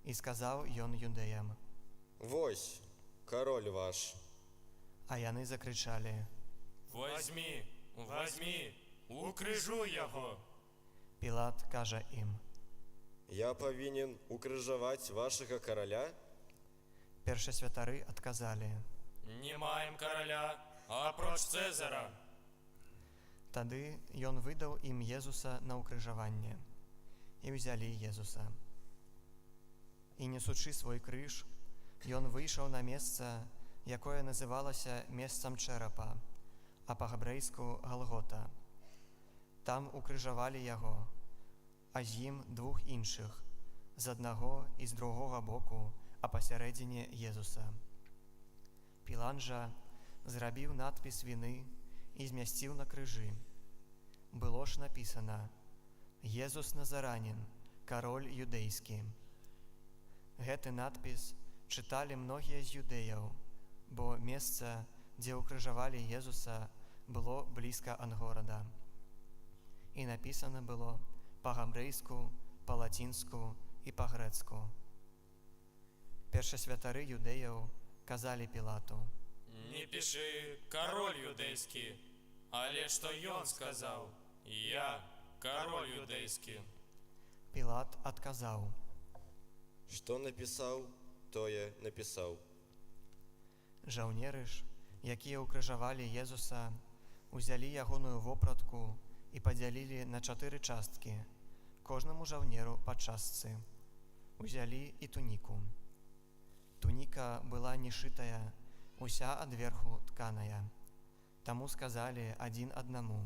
І сказаў ён юдэям: Вось, кароль ваш. А яны закрычалі: Возьмі, возьмі, укрыжуй яго. Пілат кажа ім: я павінен укрыжаваць вашага караля? Першасвятары адказалі. Не маем короля, апроч Цезара. Тады ён выдаў ім Езуса на ўкрыжаванне. І ўзялі Езуса. І несучы свой крыж, ён выйшаў на месца, якое называлася месцам чэрапа, а па-габрэйску Галгота. Там укрыжавалі яго, а з ім двух іншых, з аднаго і з другога боку, а пасярэдзіне Езуса. Пілат жа зрабіў надпіс віны і змясціў на крыжы. Было ж напісана: «Езус Назаранін, кароль юдэйскі». Гэты надпіс чыталі многія з юдэяў, бо месца, дзе ўкрыжавалі Езуса, было блізка ад горада. І напісана было па-габрэйску, па-лацінску і па-грэцку. Першасвятары юдэяў казалі Пілату: Не пішы король юдэйскі, але што ён сказаў: я король юдэйскі. Пілат адказаў: Што напісаў, тое напісаў. Жаўнеры ж, якія ўкрыжавалі Езуса, узялі ягоную вопратку і падзялілі на 4 часткі, кожнаму жаўнеру па частцы. Узялі і туніку. Туніка была не шытая, уся адверху тканая. Таму сказалі адзін аднаму: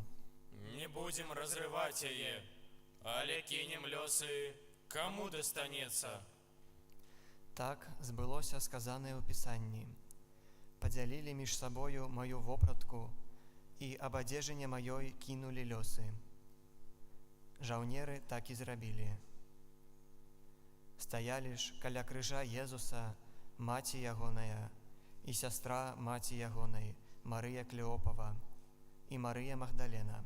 Не будзем разрываць яе, але кінем лёсы, каму дастанецца. Так збылося сказанае ў Пісанні: «Падзялілі між сабою маю вопратку і аб адзежыне маёй кінулі лёсы». Жаўнеры так і зрабілі. Стаялі ж каля крыжа Езуса маці ягоная і сястра маці ягонай, Марыя Клеопава, і Марыя Магдалена.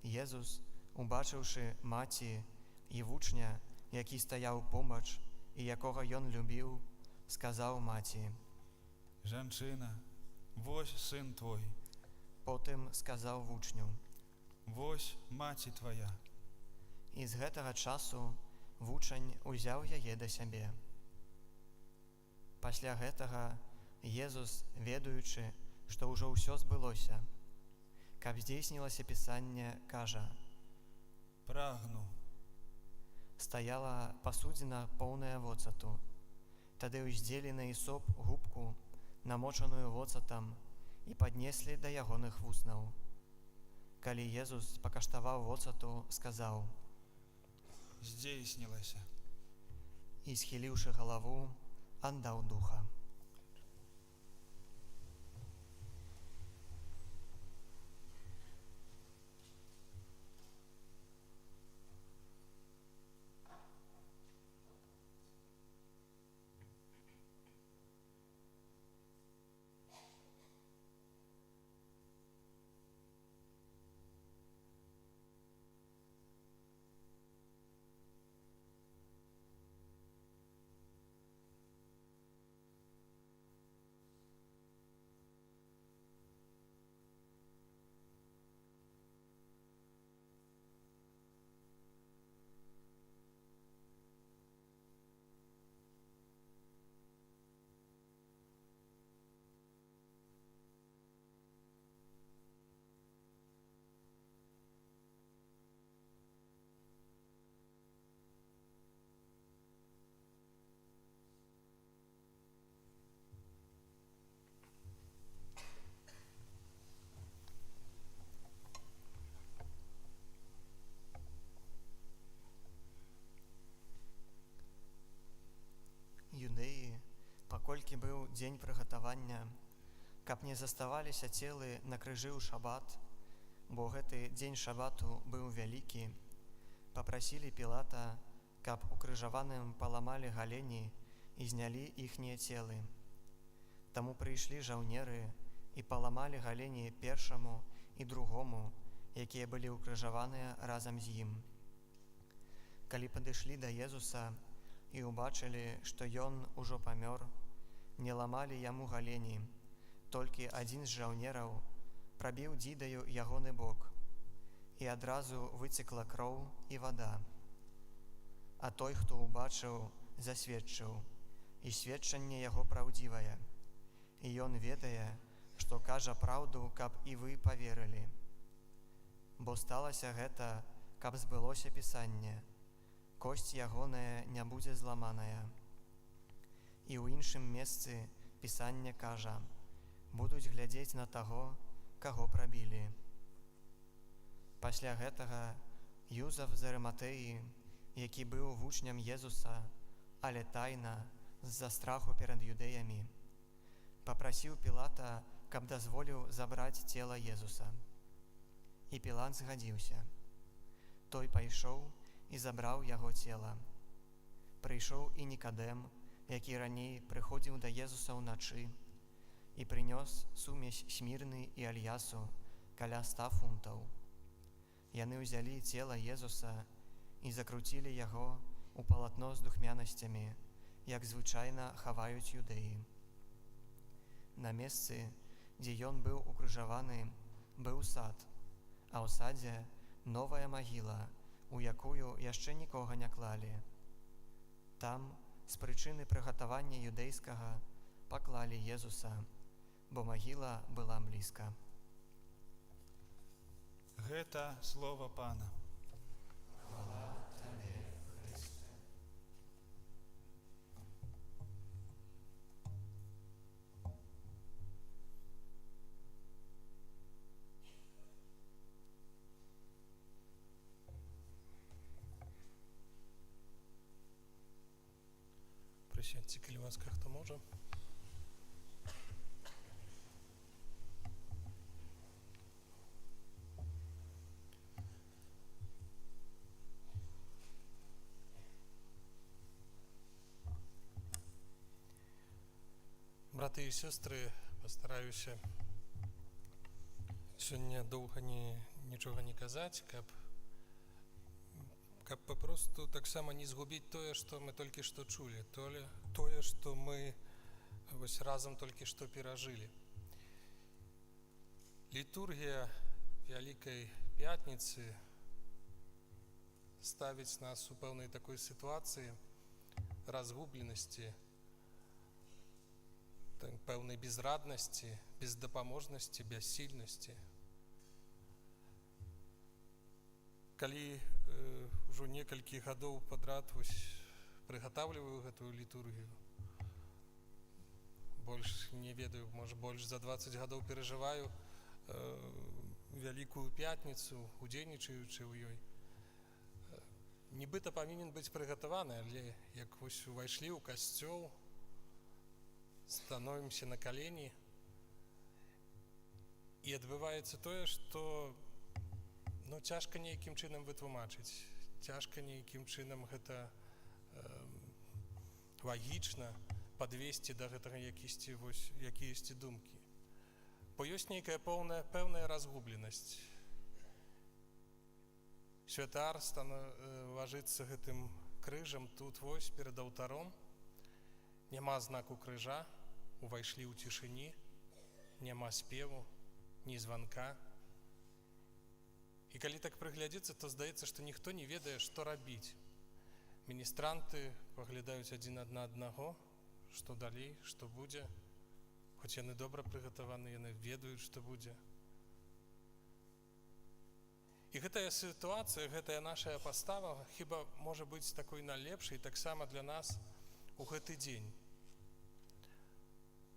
Езус, убачыўшы маці і вучня, які стаяў побач і якога ён любіў, сказаў маці: Жанчына, вось сын твой, Потым сказаў вучню: вось маці твая. І з гэтага часу вучань узяў яе да сябе. Пасля гэтага Езус, ведаючы, што ўжо ўсё збылося, каб здзейснілася Пісанне, кажа: Прагну. Стаяла пасудзіна поўная воцату. Тады ўздзелі на ісоп губку, намочаную воцатам, і паднеслі да ягоных вуснаў. Калі Езус пакаштаваў воцату, сказаў: Здзейснілася. І, схіліўшы галаву, аддаў духа. Юдэі, паколькі быў дзень прыгатавання, каб не заставаліся целы на крыжы ў шабат, бо гэты дзень шабату быў вялікі, папрасілі Пілата, каб укрыжаваным паламалі галені і знялі іхнія целы. Таму прыйшлі жаўнеры і паламалі галені першаму і другому, якія былі ўкрыжаваныя разам з ім. Калі падышлі да Езуса і ўбачылі, што ён ужо памёр, не ламалі яму галені, толькі адзін з жаўнераў прабіў дзідаю ягоны бок, і адразу выцекла кроў і вада. а той, хто убачыў, засведчыў, і сведчанне яго праўдзівае. І ён ведае, што кажа праўду, каб і вы паверылі. Бо сталася гэта, каб збылося пісанне: косць ягоная не будзе зламаная. І ў іншым месцы пісанне кажа: будуць глядзець на таго, каго прабілі. Пасля гэтага Юзаф з Арыматэі, які быў вучнем Езуса, але тайна, з-за страху перад юдэямі, папрасіў Пілата, каб дазволіў забраць цела Езуса. І Пілат згадзіўся. Той пайшоў і забраў яго цела. Прыйшоў і Нікадэм, які раней прыходзіў да Езуса ўначы, і прынёс сумесь смірны і альясу каля 100 фунтаў. Яны ўзялі цела Езуса і закруцілі яго ў палатно з духмянасцямі, як звычайна хаваюць юдэі. На месцы, дзе ён быў укрыжаваны, быў сад, а ў садзе новая магіла, у якую яшчэ нікога не клалі. Там, з прычыны прыгатавання юдэйскага, паклалі Езуса, бо магіла была блізка. Гэта слова Пана. Присядьте, коли ласка, хто може. Браты і сестры, постараюся сёння доўга нічога не казаць, каб папросту таксама не згубіць тое, што мы толькі што чулі, тое, што мы вось разам толькі што перажылі. Літургія Вялікай Пятніцы ставіць нас у пэўнай такой сітуацыі разгубленасці, пэўнай безраднасці, бездапаможнасці, бяссільнасці. Калі ўжо некалькі гадоў падрад прыгатаўліваю гэтую літургію, больш не ведаю, можа больш за 20 гадоў перажываю Вялікую Пятніцу, удзельнічаючы ў ёй, нібыта павінен быць прыгатаваны, але як вось увайшлі ў касцёл, становімся на калені, і адбываецца тое, што цяжка нейкім чынам вытлумачыць, цяжка нейкім чынам гэта лагічна падвесці да гэтага якісьці думкі. Бо ёсць нейкая пэўная разгубленасць. Святар лажыцца гэтым крыжам тут вось перад алтаром, няма знаку крыжа, увайшлі ў цішыні, няма спеву, ні званка. І калі так прыглядзецца, то здаецца, што ніхто не ведае, што рабіць. Міністранты паглядаюць адзін на аднаго, што далей, што будзе. Хоць яны добра прыгатаваны, яны ведаюць, што будзе. І гэтая сітуацыя, гэтая наша пастава хіба можа быць такой найлепшай таксама для нас у гэты дзень.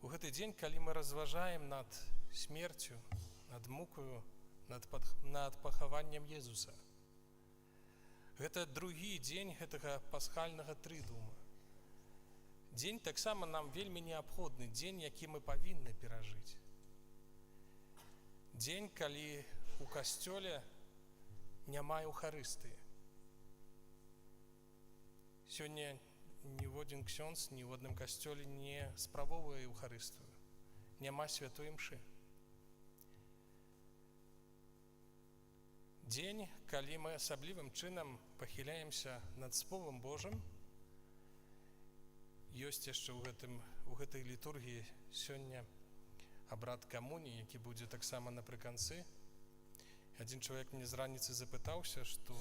У гэты дзень, калі мы разважаем над смерцю, над мукаю, над пахаваннем Езуса. Гэта другі дзень гэтага пасхальнага трыдума. Дзень таксама нам вельмі неабходны, дзень, які мы павінны перажыць. Дзень, калі у касцёле няма еўхарыстыі. Сёння ні в один ксёндз, ні в адным касцёле не справоўвае еўхарыстыю. Няма святой імшы. Дзень, калі мы асаблівым чынам пахіляемся над Словам Божым. Ёсць яшчэ у гэтай літургіі сёння абрад камуніі, які будзе таксама напрыканцы. Адзін чалавек мне з раніцы запытаўся, што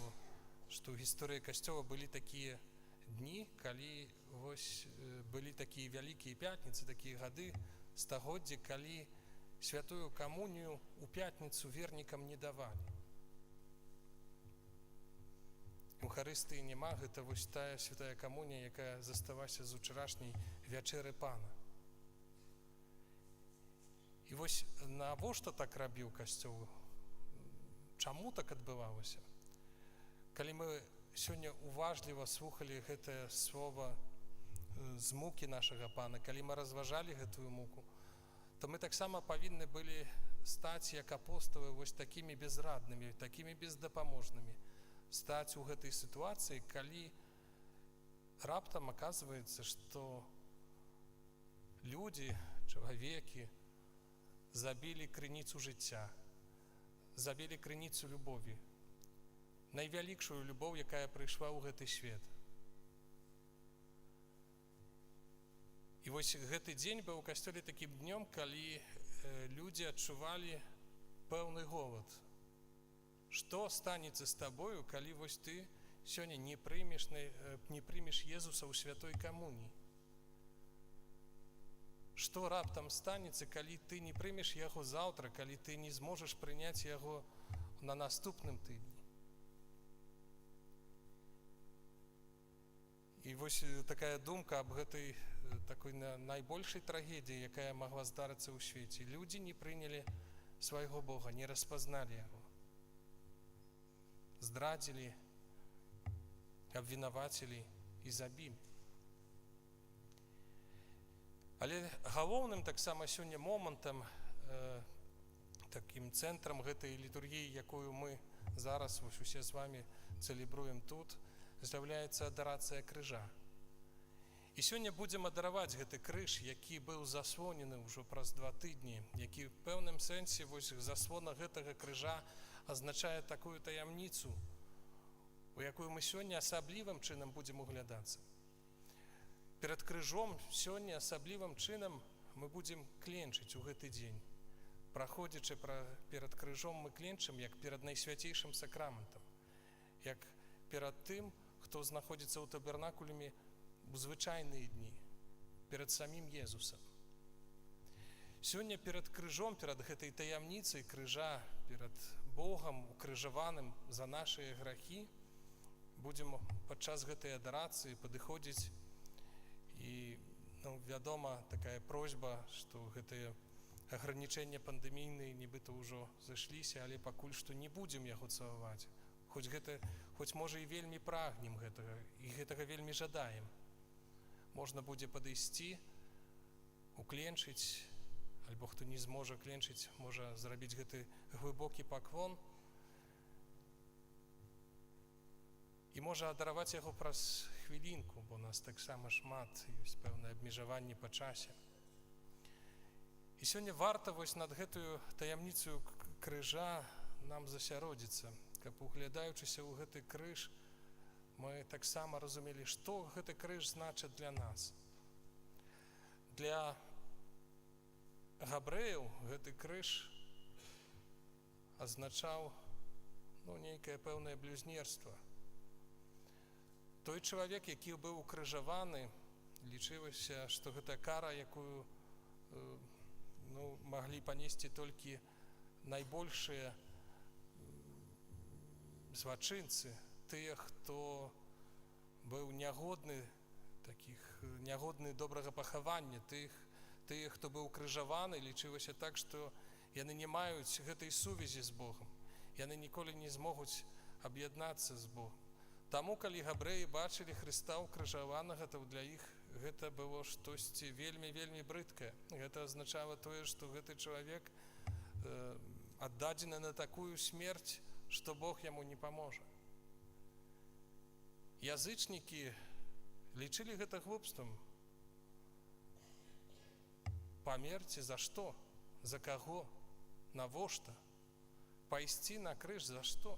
ў гісторыі касцёла былі такія дні, калі вось былі такія вялікія пятніцы, такія гады, стагоддзі, калі святую камунію у пятніцу вернікам не давалі. Еўхарыстыі няма, гэта вось тая святая камунія, якая заставалася з учарашняй вячэры Пана. І вось навошта так рабіў Касцёл? Чаму так адбывалася? Калі мы сёння уважліва слухалі гэтае слова з мукі нашага Пана, калі мы разважалі гэтую муку, то мы таксама павінны былі стаць як апосталы вось такімі безраднымі, такімі бездапаможнымі, стаць у гэтай сітуацыі, калі раптам аказваецца, што людзі, чалавекі забілі крыніцу жыцця, забілі крыніцу любові, найвялікшую любоў, якая прыйшла ў гэты свет. І вось гэты дзень быў у касцёле такім днём, калі людзі адчувалі пэўны голад. Што станецца з табою, калі вось ты сёння не прымеш Езуса ў святой камуніі? Што раптам станецца, калі ты не прымеш яго заўтра, калі ты не зможаш прыняць яго на наступным тыдні? І вось такая думка аб гэтай такой найбольшай трагедыі, якая магла здарыцца ў свеце. Людзі не прынялі свайго Бога, не распазналі яго. Здрадзілі, абвінавацілі і забілі. Але галоўным таксама сёння момантам, такім цэнтрам гэтай літургіі, якую мы зараз вось усе з вами цэлебруем тут, з'яўляецца адарацыя крыжа. І сёння будзем адараваць гэты крыж, які быў заслонены ўжо праз 2 тыдні, які ў пэўным сэнсе вось заслона гэтага крыжа азначае такую таямніцу, у якую мы сёння асаблівым чынам будзем углядацца. Перад крыжом сёння асаблівым чынам мы будзем кленчыць у гэты дзень. Праходзячы перад крыжом мы кленчым, як перад найсвяцейшым сакраментам, як перад тым, хто знаходзіцца ў табернакулюме у звычайныя дні, перад самім Езусам. Сёння перад крыжом, перад гэтай таямніцай крыжа, перад Богам укрыжаваным за нашыя грахі, будзем падчас гэтай адарацыі падыходзіць. І вядома, такая просьба, што гэтыя агранічэнні пандэмійныя нібыта ўжо зайшліся, але пакуль што не будзем яго цалаваць. Хоць можа і вельмі прагнем гэтага, і гэтага вельмі жадаем. Можна будзе падысці, укленчыць, альбо хто не зможа кленчыць, можа зрабіць гэты глыбокі паклон і можа адараваць яго праз хвілінку, бо у нас таксама шмат, ёсць пэўнае абмежаванне па часе. І сёння варта вось над гэтую таямніцу крыжа нам засяродзіцца, каб, углядаючыся ў гэты крыж, мы таксама разумелі, што гэты крыж значыць для нас. Для габрэяў гэты крыж азначаў нейкае пэўнае блюзнерства. Той чалавек, які быў укрыжаваны, лічылася, што гэта кара, якую маглі панесці толькі найбольшыя злачынцы, тыя, хто быў нягодны добрага пахавання, тыя, хто быў укрыжаваны, лічылася так, што яны не маюць гэтай сувязі з Богам, яны ніколі не змогуць аб'яднацца з Богом. Таму, калі габрэі бачылі Хрыста укрыжаванага, то для іх гэта было штосьці вельмі брыдкае. Гэта азначала тое, што гэты чалавек аддадзены на такую смерць, што Бог яму не паможа. Язычнікі лічылі гэта глупствам. Памерці за што? За каго? Навошта? Пайсці на крыж за што?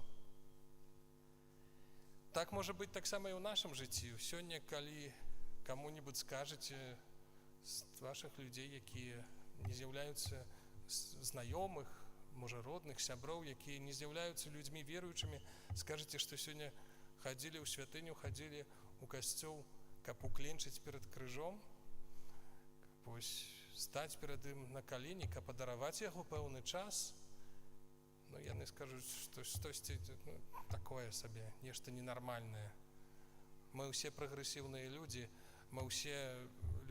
Так можа быць таксама і ў нашым жыцці. Сёння, калі каму-небудзь скажаце з вашых людзей, якія не з'яўляюцца знаёмых, можа родных, сяброў, якія не з'яўляюцца людзьмі веруючымі, скажаце, што сёння хадзілі ў святыню, хадзілі у касцёл, каб укленчыць перад крыжом, каб стаць перад ім на калені, каб падараваць яго пэўны час. Ну, яны скажуць, што штосьці такое сабе, нешта ненармальнае. Мы ўсе прагрэсіўныя людзі, мы ўсе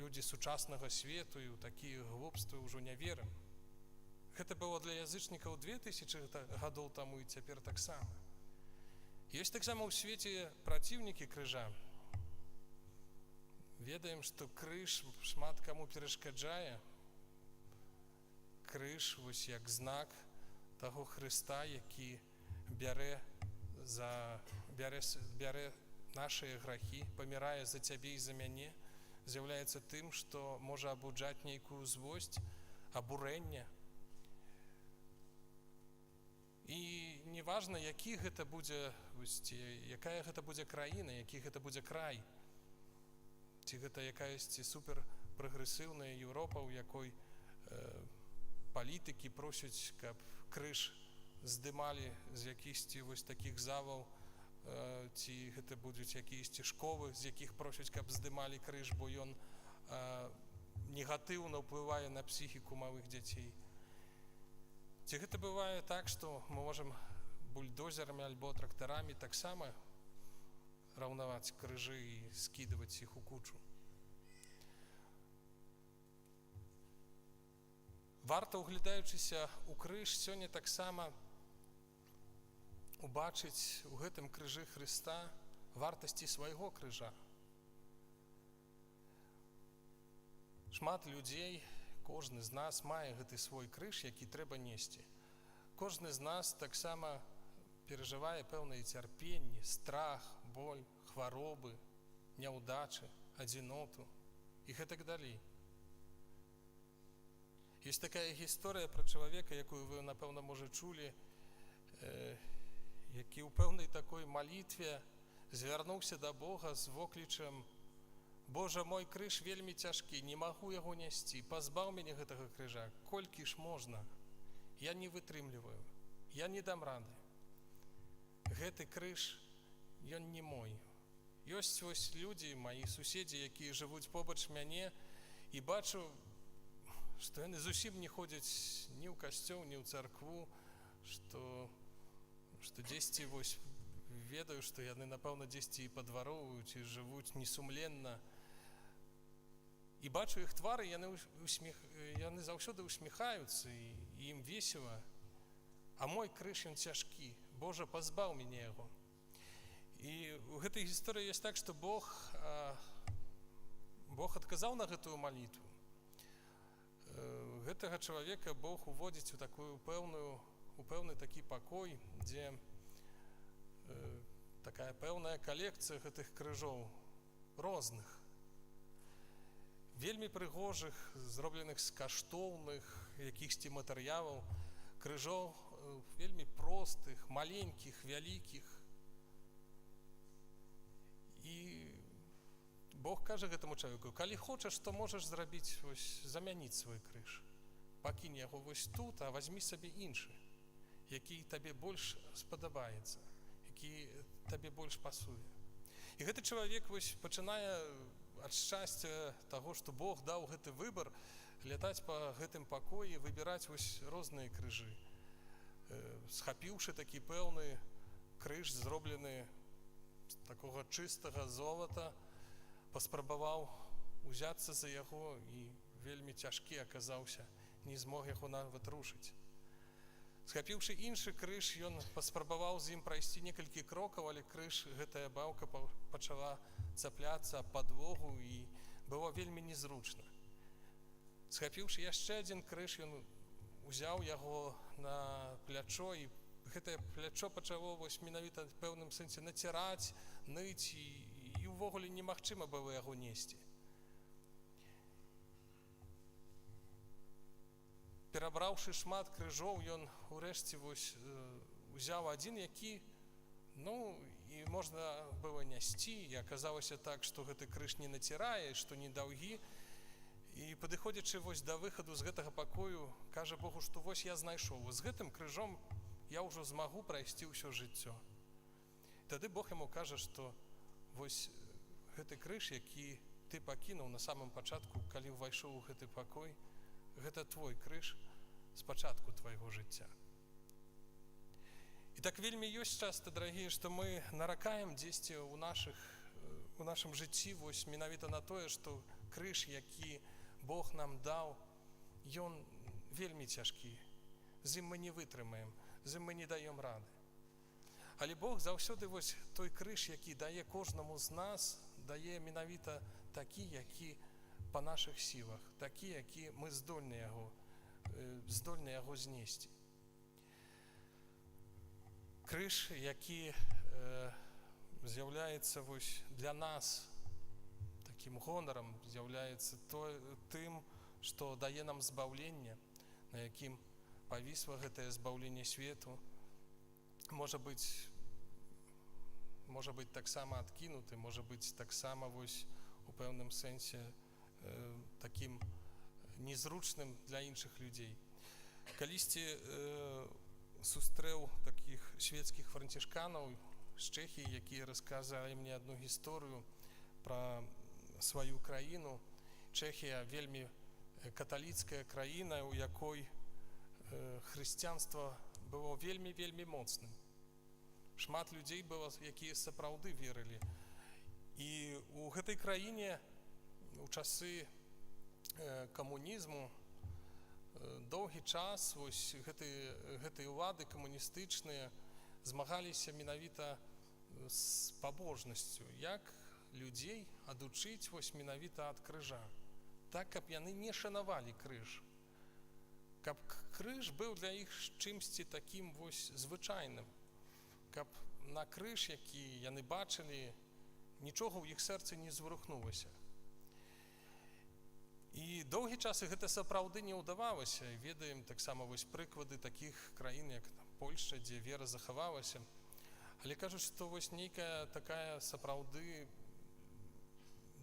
людзі сучаснага свету, і ў такія глупствы ўжо не верым. Гэта было для язычнікаў 2000 гадоў таму і цяпер таксама. Ёсць таксама ў свеце праціўнікі крыжа. Ведаем, што крыж шмат каму перашкаджае. Крыж вось як знак таго Хрыста, які бярэ нашыя грахі, памірае за цябе і за мяне, з'яўляецца тым, што можа абуджаць нейкую злосць, абурэнне. І неважна, які гэта будзе, якая гэта будзе краіна, які гэта будзе край, ці гэта якаясьці супер прагрэсіўная Еўропа, у якой палітыкі просяць, каб крыж здымалі з якіхсьці вось такіх залаў, ці гэта будуць якіясьці школы, з якіх просяць, каб здымалі крыж, бо ён негатыўна ўплывае на псіхіку малых дзяцей. Ці гэта бывае так, што мы можам бульдозерамі альбо трактарамі таксама раўнаваць крыжы і скідваць іх у кучу? Варта, углядаючыся ў крыж, сёння таксама убачыць у гэтым крыжы Хрыста вартасці свайго крыжа. Шмат людзей, кожны з нас мае гэты свой крыж, які трэба несці. Кожны з нас таксама перажывае пэўныя цярпенні, страх, боль, хваробы, няўдачы, адзіноту і гэтак далей. Ёсць такая гісторыя пра чалавека, якую вы, напэўна, можа чулі, які ў пэўнай такой малітве звярнуўся да Бога з воклічам: «Божа, мой крыж вельмі цяжкі, не магу яго нясці, пазбаў мяне гэтага крыжа, колькі ж можна, я не вытрымліваю, я не дам рады. Гэты крыж, ён не мой». Ёсць вось людзі, маі суседзі, якія жывуць побач мяне, і бачу, што яны зусім не ходзяць ні ў касцёл, ні ў царкву, што дзесьці вось ведаю, што яны, напэўна, дзесьці і падвароўваюць, і жывуць несумленна. І бачу іх твары, яны заўсёды усміхаюцца, і ім весела. А мой крыж, ён цяжкі. Божа, пазбаў мяне яго. І ў гэтай гісторыі ёсць так, што Бог адказаў на гэтую малітву. Гэтага чалавека Бог уводзіць у пэўны такі пакой, дзе такая пэўная калекцыя гэтых крыжоў розных, вельмі прыгожых, зробленых з каштоўных якіхсьці матэрыялаў, крыжоў вельмі простых, маленькіх, вялікіх. І Бог кажа гэтаму чалавеку: калі хочаш, то можаш зрабіць, замяніць свой крыж. Пакінь яго вось тут, а вазьмі сабе іншы, які табе больш спадабаецца, які табе больш пасуе. І гэты чалавек пачынае ад шчасця таго, што Бог даў гэты выбар, лятаць па гэтым пакоі, выбіраць розныя крыжы. Схапіўшы такі пэўны крыж, зроблены з такога чыстага золата, паспрабаваў узяцца за яго, і вельмі цяжкі аказаўся, не змог яго нават рушыць. Схапіўшы іншы крыж, ён паспрабаваў з ім прайсці некалькі крокаў, але крыж, гэтая баўка пачала цапляцца аб падлогу, і было вельмі незручна. Схапіўшы яшчэ адзін крыж, ён узяў яго на плячо, і гэтае плячо пачало менавіта в пэўным сэнсе націраць, ныць, і ўвогуле немагчыма было яго несці. Перабраўшы шмат крыжоў, ён урэшце узяў адзін, які, і можна было нясці, і аказалася так, што гэты крыж не націрае, што не даўгі. І падыходзячы да выхаду з гэтага пакою, кажа Богу, што вось я знайшоў, з гэтым крыжом я ўжо змагу прайсці ўсё жыццё. Тады Бог яму кажа, што вось гэты крыж, які ты пакінуў на самым пачатку, калі ўвайшоў у гэты пакой, гэта твой крыж з пачатку твайго жыцця. І так вельмі ёсць часта, дарагія, што мы наракаем дзесьці у нашым жыцці вось менавіта на тое, што крыж, які Бог нам даў, ён вельмі цяжкі. З ім мы не вытрымаем, з ім мы не даем рады. Але Бог заўсёды вось той крыж, які дае кожнаму з нас, дае менавіта такі, які па нашых сілах, такі, які мы здольны яго знесці. Крыж, які з'яўляецца вось для нас такім гонарам, з'яўляецца тым, што дае нам збаўленне, на якім павісла гэтае збаўленне свету, можа быць таксама адкінуты, можа быць таксама вось у пэўным сэнсе такім незручным для іншых людзей. Калісьці сустрэў такіх шведскіх францішканаў з Чэхіі, якія расказалі мне адну гісторыю пра сваю краіну. Чэхія вельмі каталіцкая краіна, у якой хрысціянства было вельмі моцным. Шмат людзей было, якія сапраўды верылі. І у гэтай краіне у часы камунізму доўгі час вось гэтыя ўлады камуністычныя змагаліся менавіта з пабожнасцю, як людзей адучыць вось менавіта ад крыжа, так, каб яны не шанавалі крыж, каб крыж быў для іх чымсьці такім вось звычайным, каб на крыж, які яны бачылі, нічога ў іх сэрцы не зварухнулася. І доўгі час гэта сапраўды не ўдавалася. Ведаем таксама вось прыклады такіх краін, як Польшча, дзе вера захавалася. Але кажуць, што вось нейкая такая сапраўды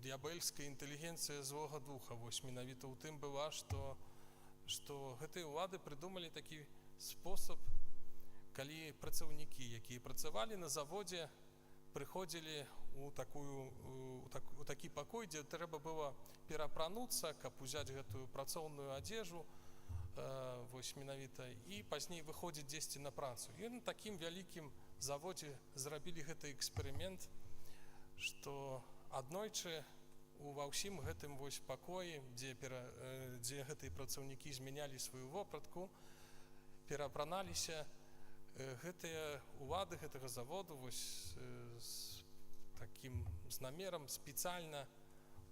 д'ябэльская інтэлігенцыя злога духа вось менавіта ў тым была, што гэтыя ўлады прыдумалі такі спосаб, калі працаўнікі, якія працавалі на заводзе, прыходзілі у такі пакой, дзе трэба было перапрануцца, каб узяць гэтую працоўную адзежу, вось менавіта, і пазней выходзіць дзесьці на працу. І на такім вялікім заводзе зрабілі гэты эксперымент, што аднойчы ва ўсім гэтым вось пакоі, дзе гэтыя працаўнікі змянялі сваю вопратку, перапраналіся, гэтыя улады гэтага заводу вось з намерам спецыяльна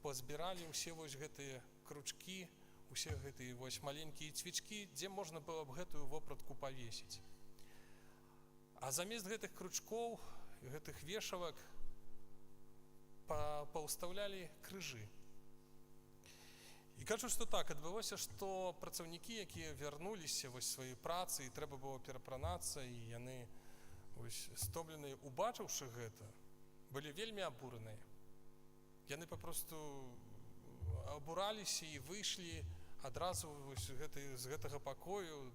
пазбіралі ўсе вось гэтыя кручкі, усе гэтыя вось маленькія цвічкі, дзе можна было б гэтую вопратку павесіць. А замест гэтых кручкоў, гэтых вешалак паўстаўлялі крыжы. І кажу, што так, адбылося, што працаўнікі, якія вярнуліся вось сваёй працы, і трэба было перапранацца, і яны вось стомленыя, убачыўшы гэта, былі вельмі абураныя. Яны папросту абураліся і выйшлі адразу вось з гэтага пакою.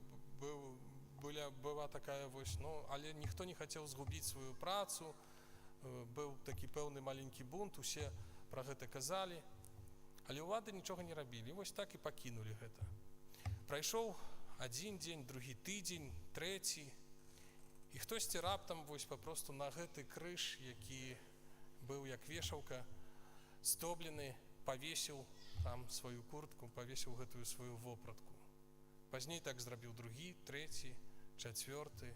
Была такая вось, але ніхто не хацеў згубіць сваю працу, быў такі пэўны маленькі бунт, усе пра гэта казалі. Але ўлады нічога не рабілі, вось так і пакінулі гэта. Прайшоў адзін дзень, другі тыдзень, трэці, і хтосьці раптам вось папросту на гэты крыж, які быў як вешалка, стомлены, павесіў там сваю куртку, павесіў гэтую сваю вопратку. Пазней так зрабіў другі, трэці, чацвёрты.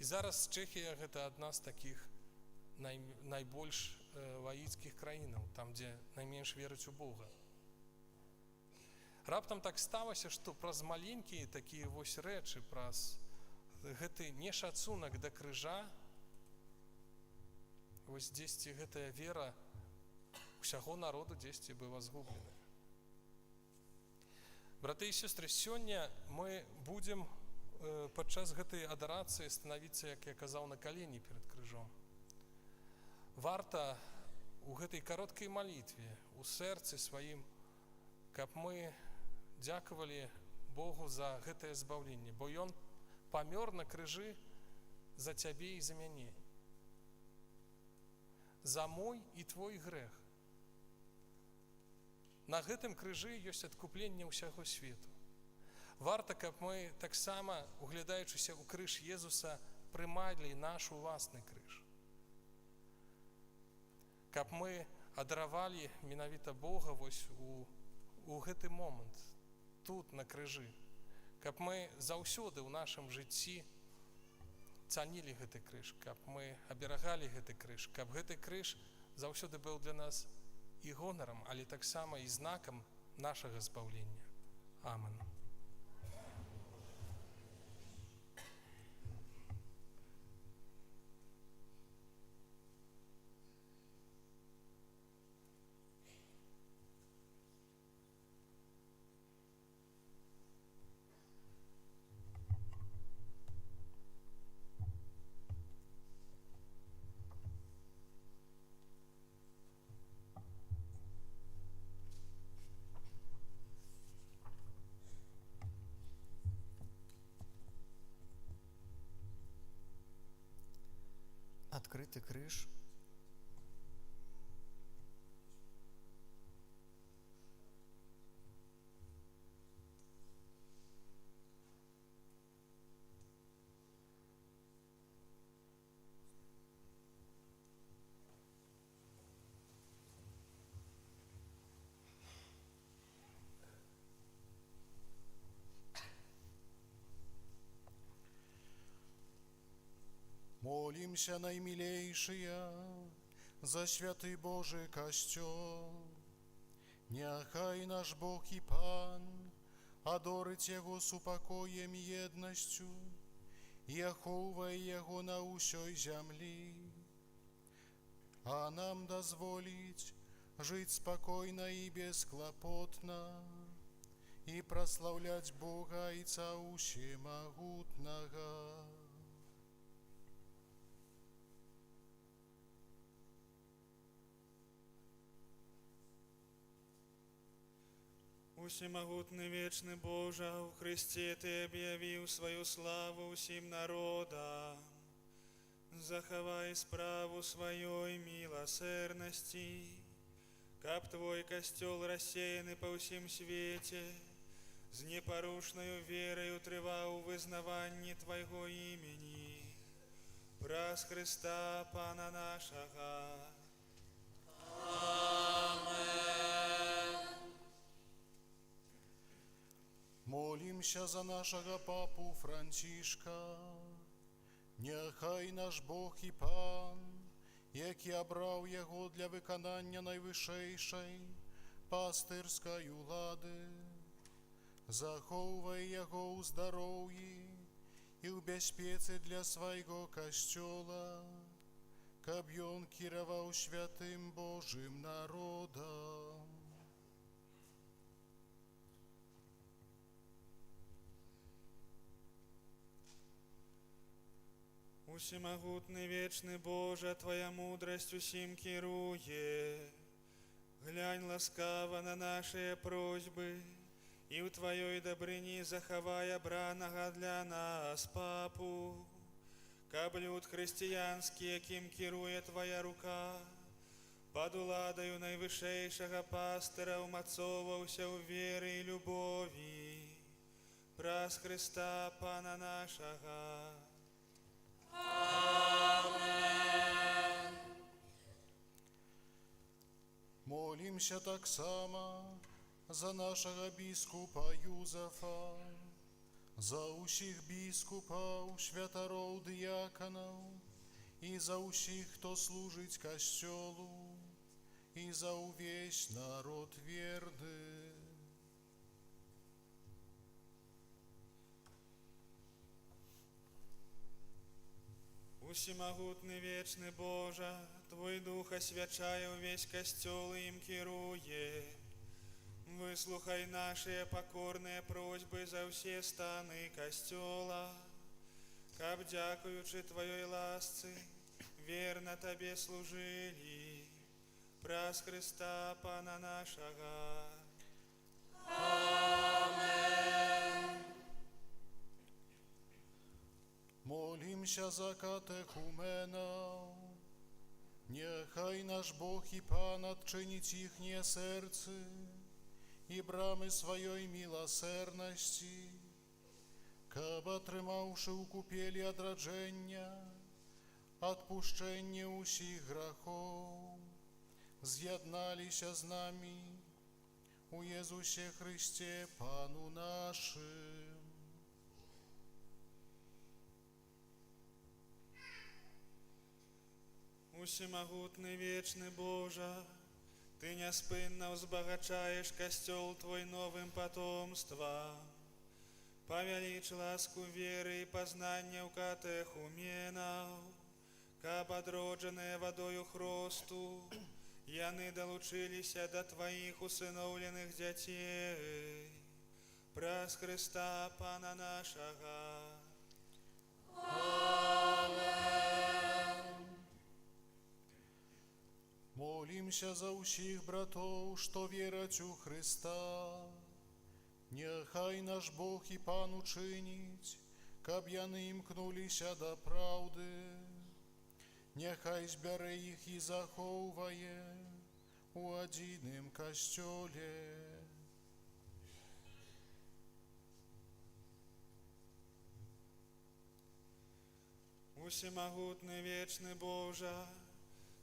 І зараз Чэхія гэта адна з такіх найбольш лаіцкіх краінаў, там, дзе найменш вераць у Бога. Раптам так сталася, што праз маленькія такія вось рэчы, праз гэты нешацунак да крыжа, вось дзесьці гэтая вера усяго народу дзесьці была згублена. Браты і сёстры, сёння мы будзем падчас гэтай адарацыі станавіцца, як я казаў, на калені перад крыжом. Варта у гэтай кароткай малітве, у сэрцы сваім, каб мы дзякавалі Богу за гэтае збаўленне, бо Ён памёр на крыжы за цябе і за мяне. за мой і твой грэх. На гэтым крыжы ёсць адкупленне ўсяго свету. Варта, каб мы таксама, углядаючыся ў крыж Езуса, прымалі наш уласны крыж. Каб мы адаравалі менавіта Бога вось у гэты момант, тут, на крыжы. Каб мы заўсёды ў нашым жыцці цанілі гэты крыж, каб мы аберагалі гэты крыж, каб гэты крыж заўсёды быў для нас і гонарам, але таксама і знакам нашага збаўлення. Амен. Открытый крыж Молимся, наймилейшие, за святый Божий костел. Няхай наш Бог и Пан адорить Его с упокоем и едностью, и оховай Его на усей земли, а нам дозволить жить спокойно и бесклопотно, и прославлять Бога и Всемогутного. Усемогутный вечный Боже, в Христе Ты объявил свою славу всем народам. Заховай справу своей милосердности, каб Твой костел, рассеянный по всем свете, с непорушною верою тривав у визнаванні Твоего имени, праз Христа Пана нашего. Молимся за нашего папу Францишка. Нехай наш Бог і Пан, який обрав його для виконання найвищейшої пастирської влади, заховує його у здоров'ї і у безпеці для свого костела, каб он керував святим Божим народом. Всемогутный вечный Боже, Твоя мудрость усім керує. Глянь ласкаво на наши просьбы, и в Твоей добрині заховай обраного для нас папу, каб люд християнский, яким керує Твоя рука, под уладою найвищейшого пастира умацовався у вірі і любові, праз Христа Пана нашого. Молимся так само за нашего біскупа Юзефа, за усіх біскупів, святоров, дияконов, і за усіх, хто служить костелу, і за увесь народ вірний. Всемогутный вечный Боже, Твой Дух освячая увесь костел и им керує. Выслухай наши покорные просьбы за все станы костела, каб, дякуючи Твоей ласці, верно Тебе служили, праз Христа Пана нашего. Молимся за катехуменов, Нехай наш Бог і Пан адчиніць іхнє серце і брамы сваёй міласернасці, каб атрымаўшы ў купелі адраджэння, адпушчэнне ўсіх грахоў, з'ядналіся з намі у Езусе Христе, Пану нашым. Усемагутны вечны Божа, Ты няспынна ўзбагачаеш касцёл Твой новым патомствам. Павяліч ласку веры і пазнання ў катэхуменаў, каб адроджаныя вадою хросту, яны далучыліся да Тваіх усыноўленых дзяцей. Праз Хрыста Пана нашага. Молімся за ўсіх братоў, што вераць у Христа. Няхай наш Бог і Пан учыніць, каб яны імкнуліся да праўды. Няхай збярэ іх і захоўвае у адзіным касцёле. Усемагутны вечны Божа,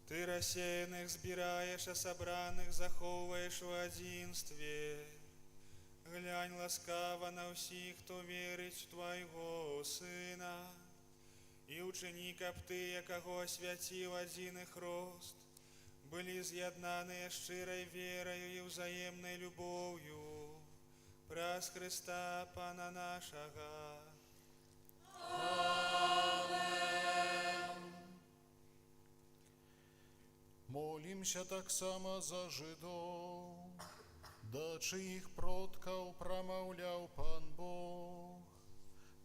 Ты рассеянных збіраеш, а сабраных захоўваеш у адзінстве. Глянь ласкава на ўсіх, хто верыць у Твайго Сына, і ўчыні, каб тыя, каго асвяціў адзіны хрост, былі з'яднаныя шчырай вераю і ўзаемнай любоўю. Праз Хрыста Пана нашага. Молімся таксама за жыдоў, да чыіх продкаў прамаўляў Пан Бог,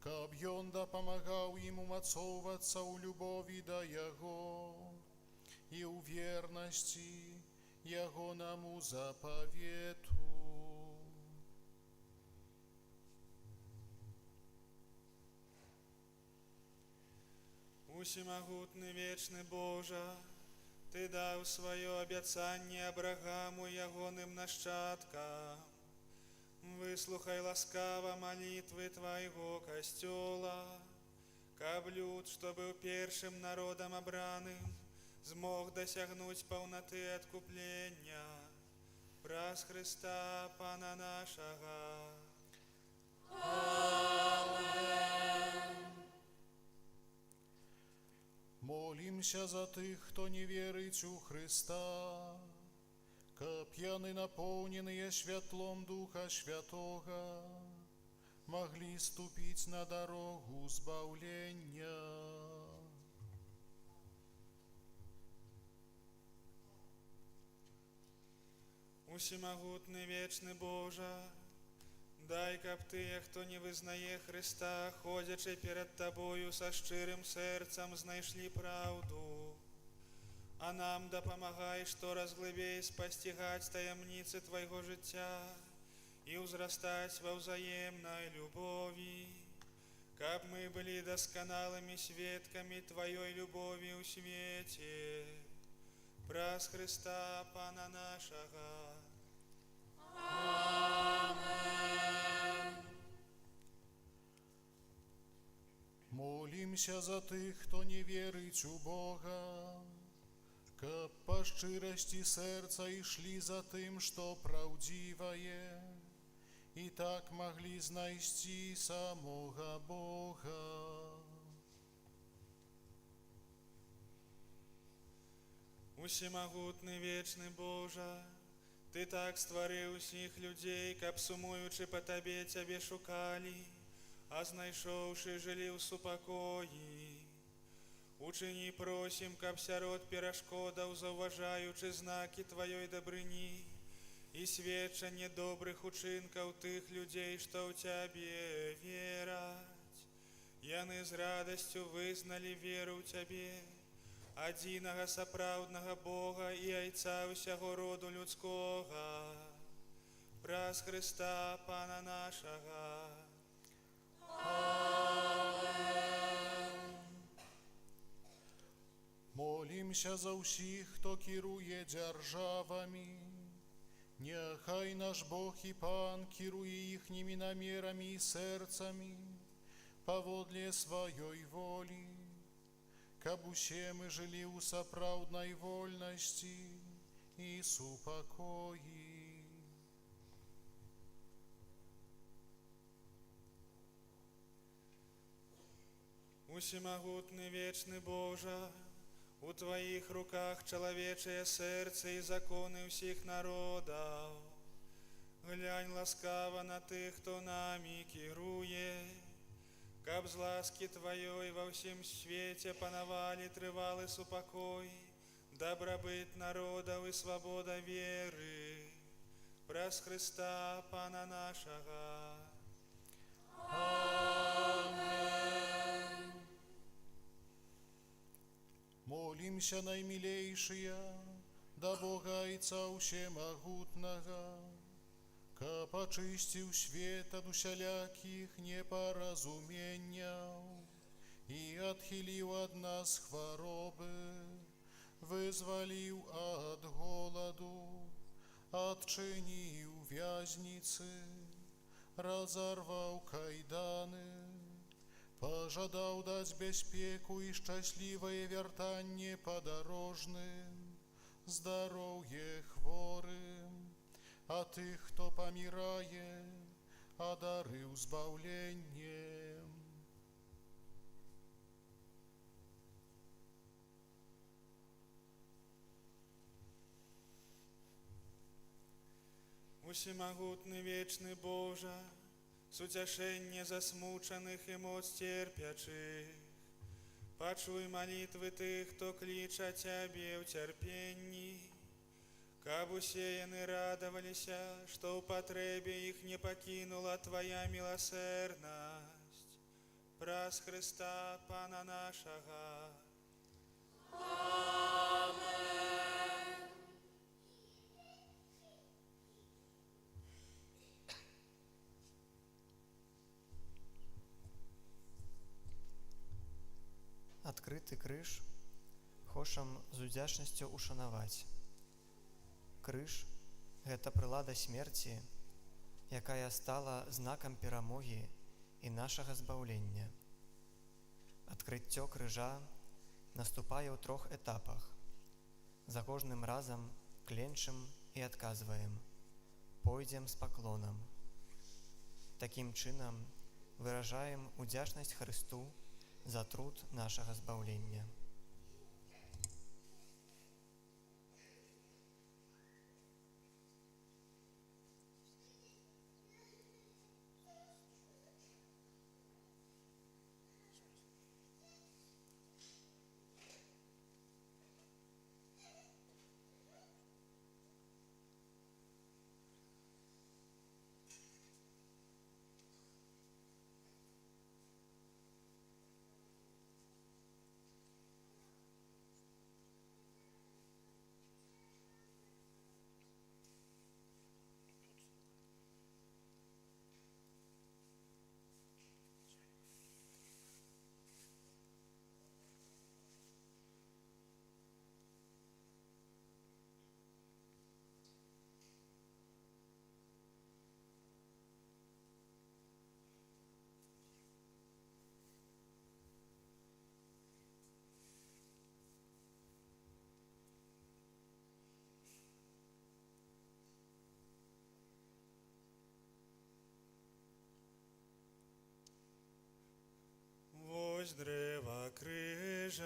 каб Ён дапамагаў ім умацоўвацца ў любові да Яго і ў вернасці Ягонаму запавету. Усемагутны вечны Божа, Ты даў сваё абяцанне Абрагаму і ягоным нашчадкам. Выслухай ласкава малітвы Твайго касцёла, каб люд, што быў першым народам абраным, змог дасягнуць паўнаты адкуплення. Праз Хрыста Пана нашага. Молімся за тых, хто не верыць у Христа, каб яны, напоўненыя святлом Духа Святога, маглі ступіць на дарогу збаўлення. Усемагутны вечны Божа, дай, каб тыя, хто не вызнае Христа, ходзячы перад Табою са шчырым сэрцам, знайшлі праўду. А нам дапамагай штораз глыбей спасцігаць таямніцы Твайго жыцця і ўзрастаць ва ўзаемнай любові, каб мы былі дасканалымі сведкамі Тваёй любові ў свеце. Праз Христа Пана нашага. Молімся за тых, хто не верыць у Бога, каб па шчырасці сэрца ішлі за тым, што праўдзівае, і так маглі знайсці самога Бога. Усемагутны вечны Божа, Ты так стварыў усіх людзей, каб, сумуючы па Табе, Цябе шукалі, а знайшоўшы, жылі ў супакоі. Учыні, просім, каб сярод перашкодаў, заўважаючы знакі Тваёй дабрыні і сведчанне добрых учынкаў тых людзей, што ў Цябе вераць, яны з радасцю вызналі веру ў Цябе, адзінага сапраўднага Бога і Айца ўсяго роду людскога. Праз Хрыста Пана нашага. Молімся Молімся за усіх, хто керує державами. Нехай наш Бог і Пан керує їхніми намірами і серцями, поводле своей воли, каб усе мы жили у сапраўднай вольности и супокои. Усемогутный вечный Боже, у Твоих руках человечее сердце и законы всех народов. Глянь ласкаво на тых, кто нами керує, каб з ласки Твоей во всем свете пановали трывалы супокой, добробыт народов и свобода веры. Праз Христа Пана нашего. Молимся, наимилейшие, да Бога Отца Всемогутного, каб очистил свет от усяляких непоразумения и отхилил от нас хворобы, вызволил от голоду, отчинил вязницы, разорвал кайданы, пожадал дать беспеку и счастливое вертание подорожным, здоровье хворым, а тых, кто помирает, одарил избавлением. Усемогутный вечный Боже, с утешение засмученных и моц терпячих, почуй молитвы тых, кто клича Тебе в терпении, каб усеяны радовалися, что в потребе их не покинула Твоя милосердность. Праз Христа Пана нашего. Адкрыты крыж хочам з удзячнасцю ушанаваць. Крыж – гэта прылада смерці, якая стала знакам перамогі і нашага збаўлення. Адкрыццё крыжа наступае ў 3 этапах. За кожным разам кленчым і адказваем: пойдзем з паклонам. Такім чынам выражаем удзячнасць Хрысту за труд нашага збаўлення. Ось древа крижа,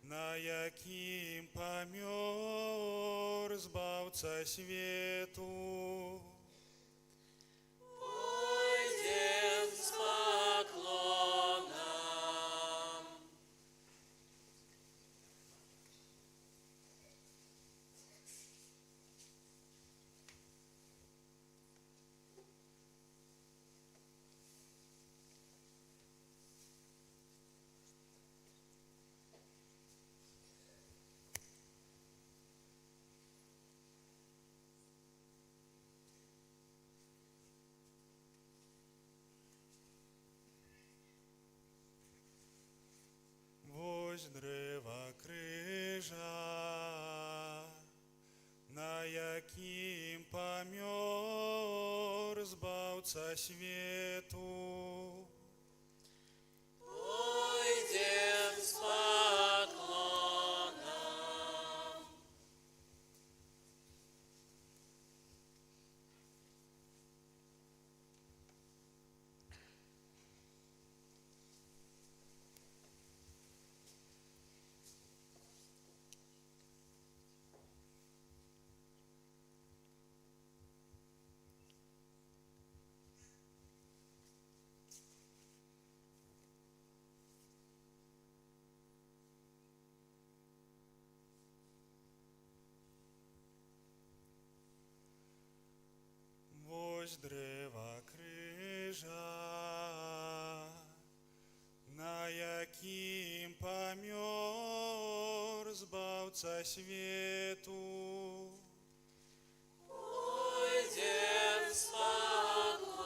на яким помер збавца свету. Пойдем с поклоном. збавца свету. Пойдем с поклоном. Вось дрэва крыжа, на якім памёр збаўца свету. Пойдем с поклоном.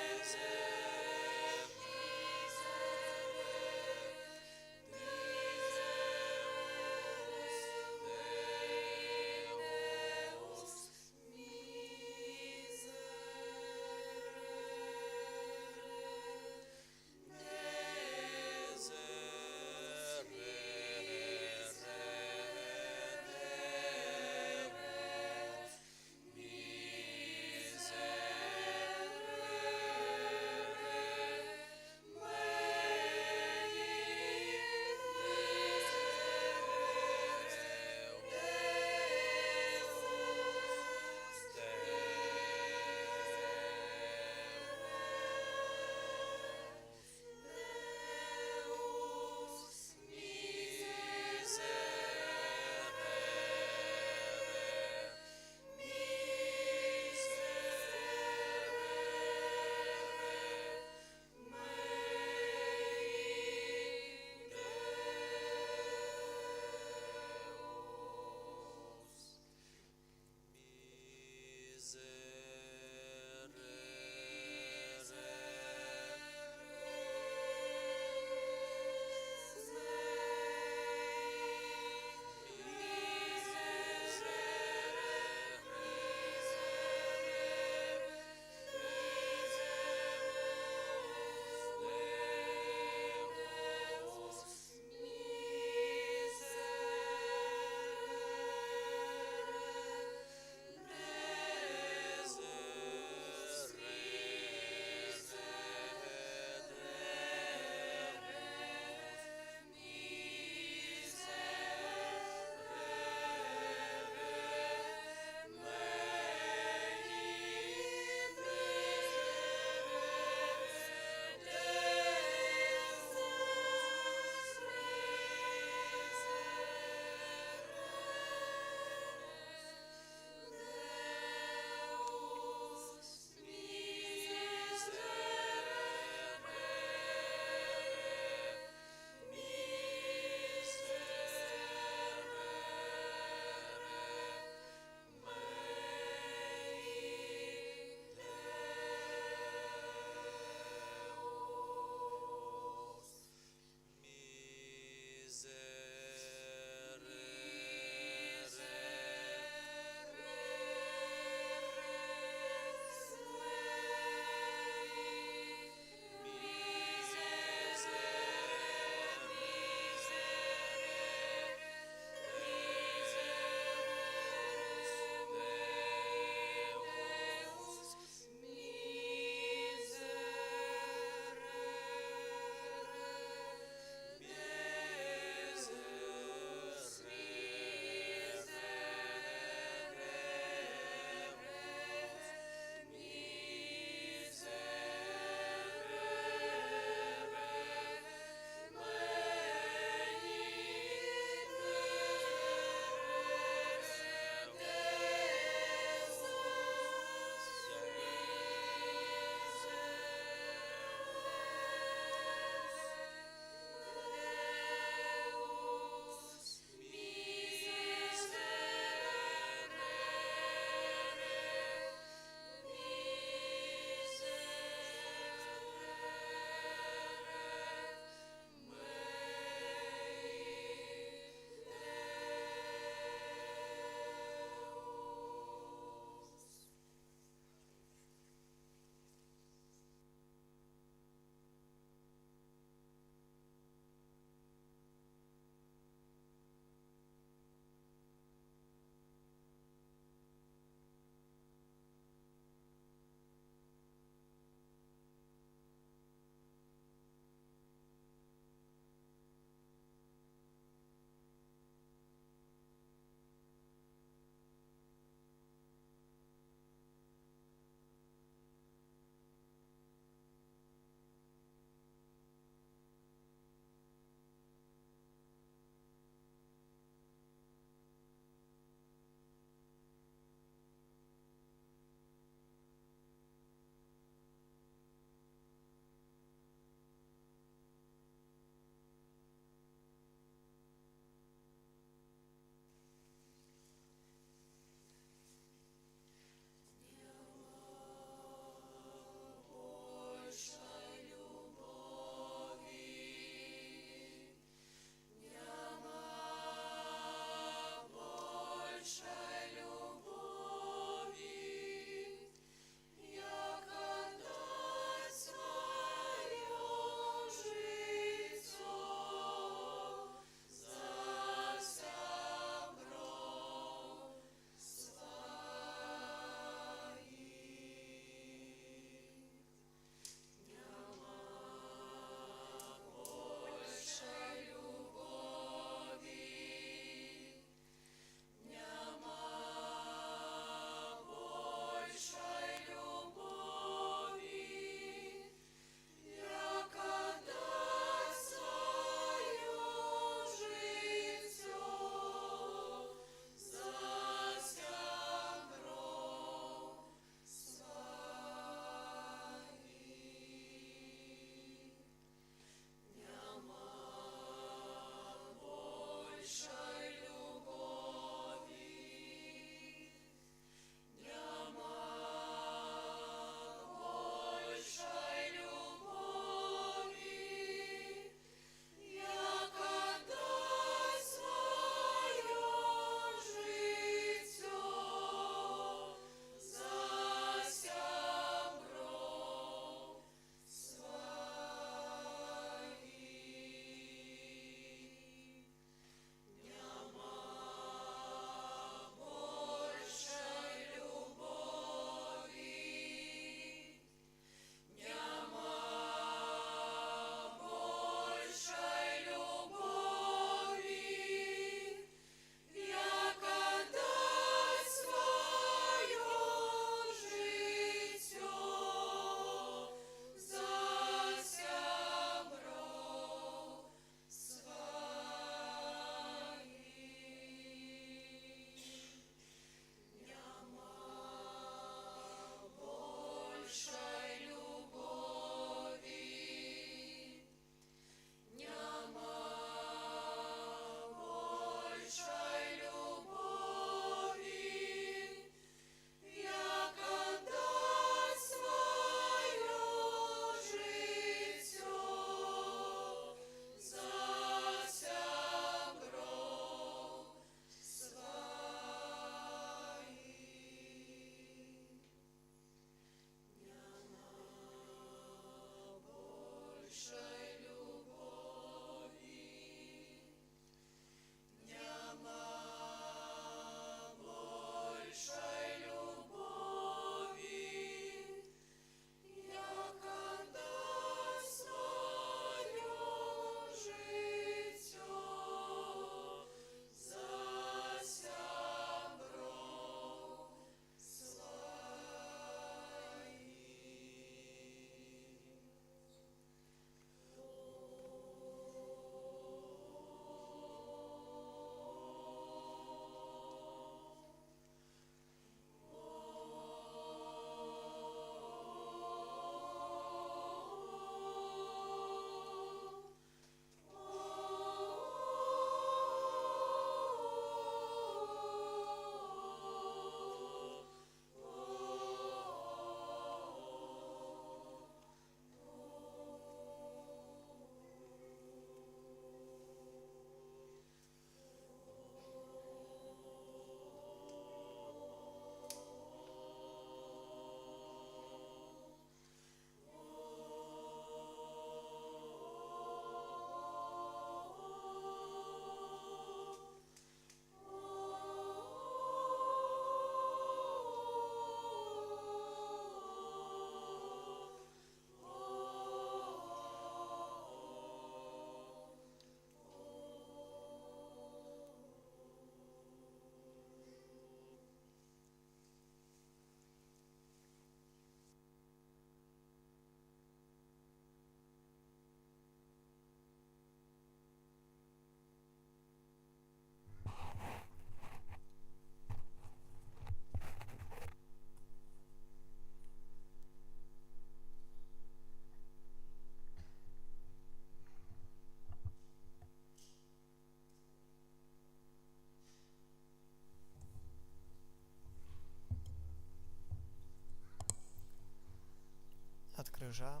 крыжа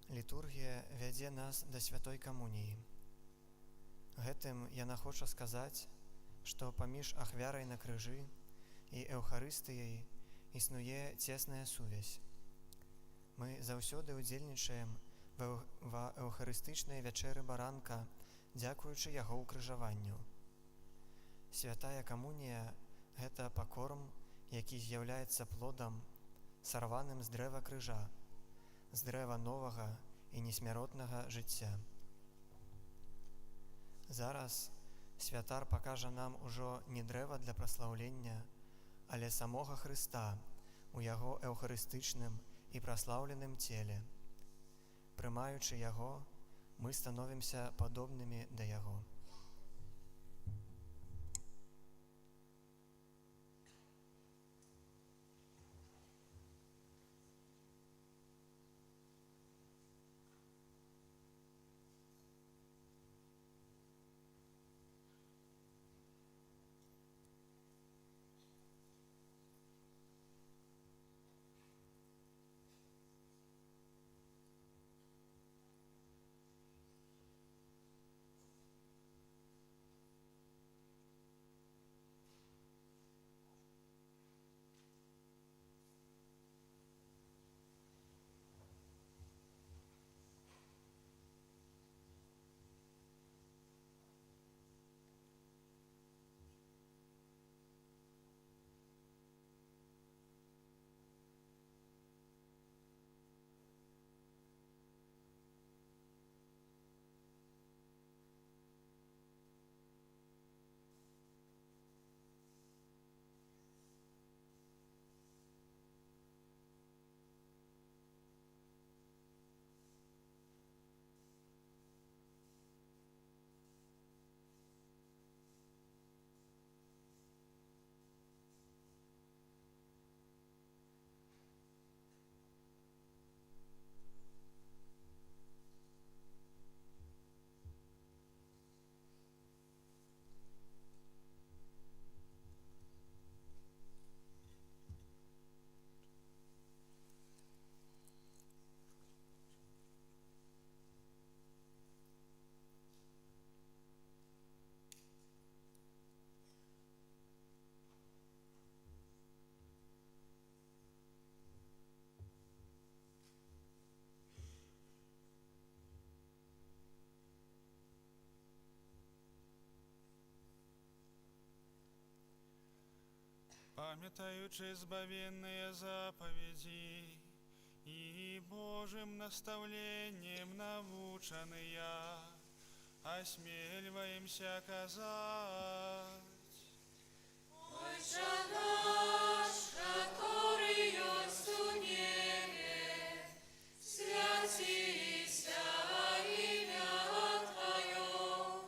літургія вядзе нас да святой камуніі. Гэтым яна хоча сказаць, што паміж ахвярай на крыжы і эўхарыстыяй існуе цесная сувязь. Мы заўсёды ўдзельнічаем ва эўхарыстычнай вячэры баранка, дзякуючы яго ўкрыжаванню. Святая камунія – гэта пакорм, які з'яўляецца плодам, сарваным з дрэва крыжа, з дрэва новага і несмяротнага жыцця. Зараз святар пакажа нам ужо не дрэва для праслаўлення, але самога Хрыста у яго эўхарыстычным і праслаўленым целе. Прымаючы яго, мы становімся падобнымі да яго. Памятаючи збавенные заповеди и Божьим наставлением наученные, осмеливаемся казать. Отче наш, который есть у небе, святися имя Твое,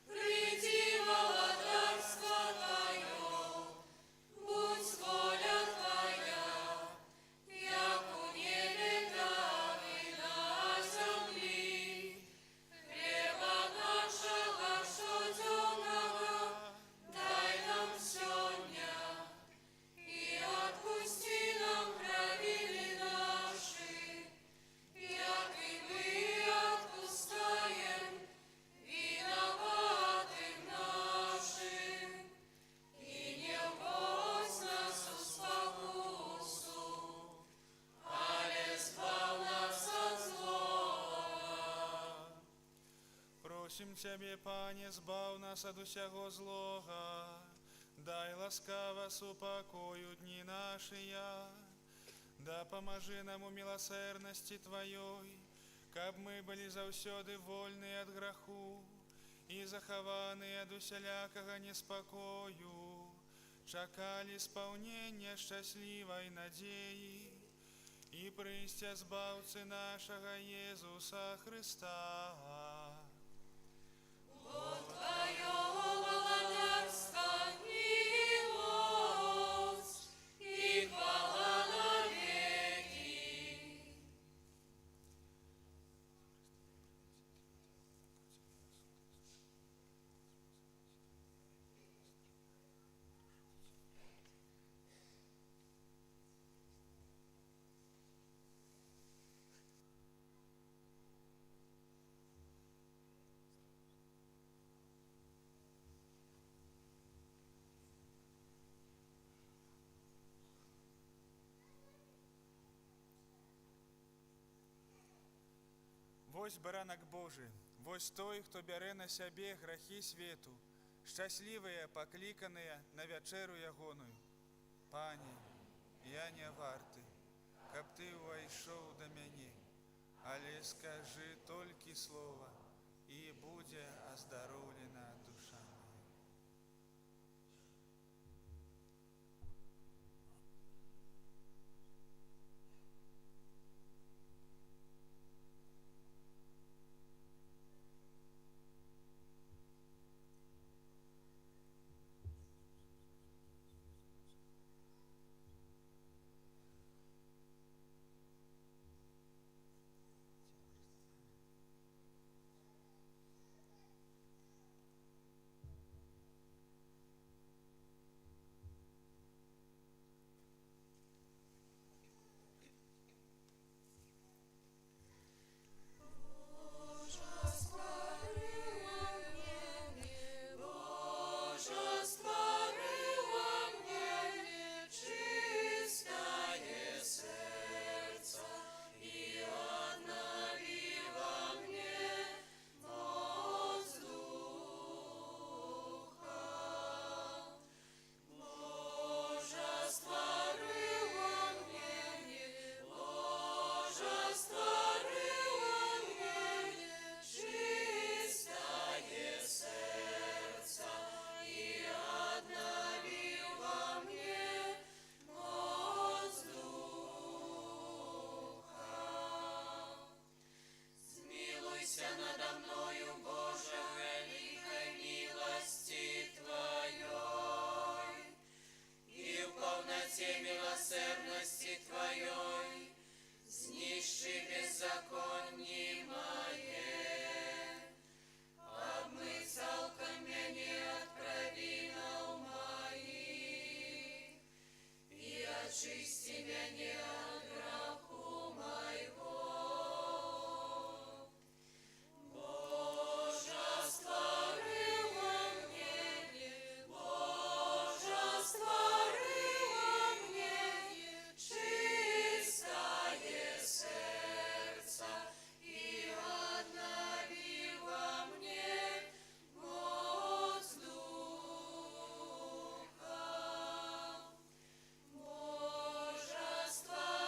приди царство Твое, будь воля Твоя, як у небе, так и на земли. Хлеба нашего щоденного дай нам сегодня, и отпусти нам провины наши, як и мы отпускаем виноватым нашим, и не вводь нас в спокусу, але избав нас от злого. Просим Тебе, Пане, збав нас от усяго злога, дай ласкаво супокою дни нашия, да поможи нам у милосердности Твоей, каб мы были заўсёды вольны от граху и захованы от усялякого неспокою, чакали исполнения счастливой надеи и прыстя збавцы нашего Иисуса Христа. Твое благодарство, милость и хвала навеки. Вось баранак Божы, вось той, хто бярэ на сябе грахі свету, шчаслівыя, пакліканыя на вячэру ягоную. Пане, я не варты, каб ты ўвайшоў да мяне, але скажы толькі слова, і будзе аздароўлена душа моя. Божества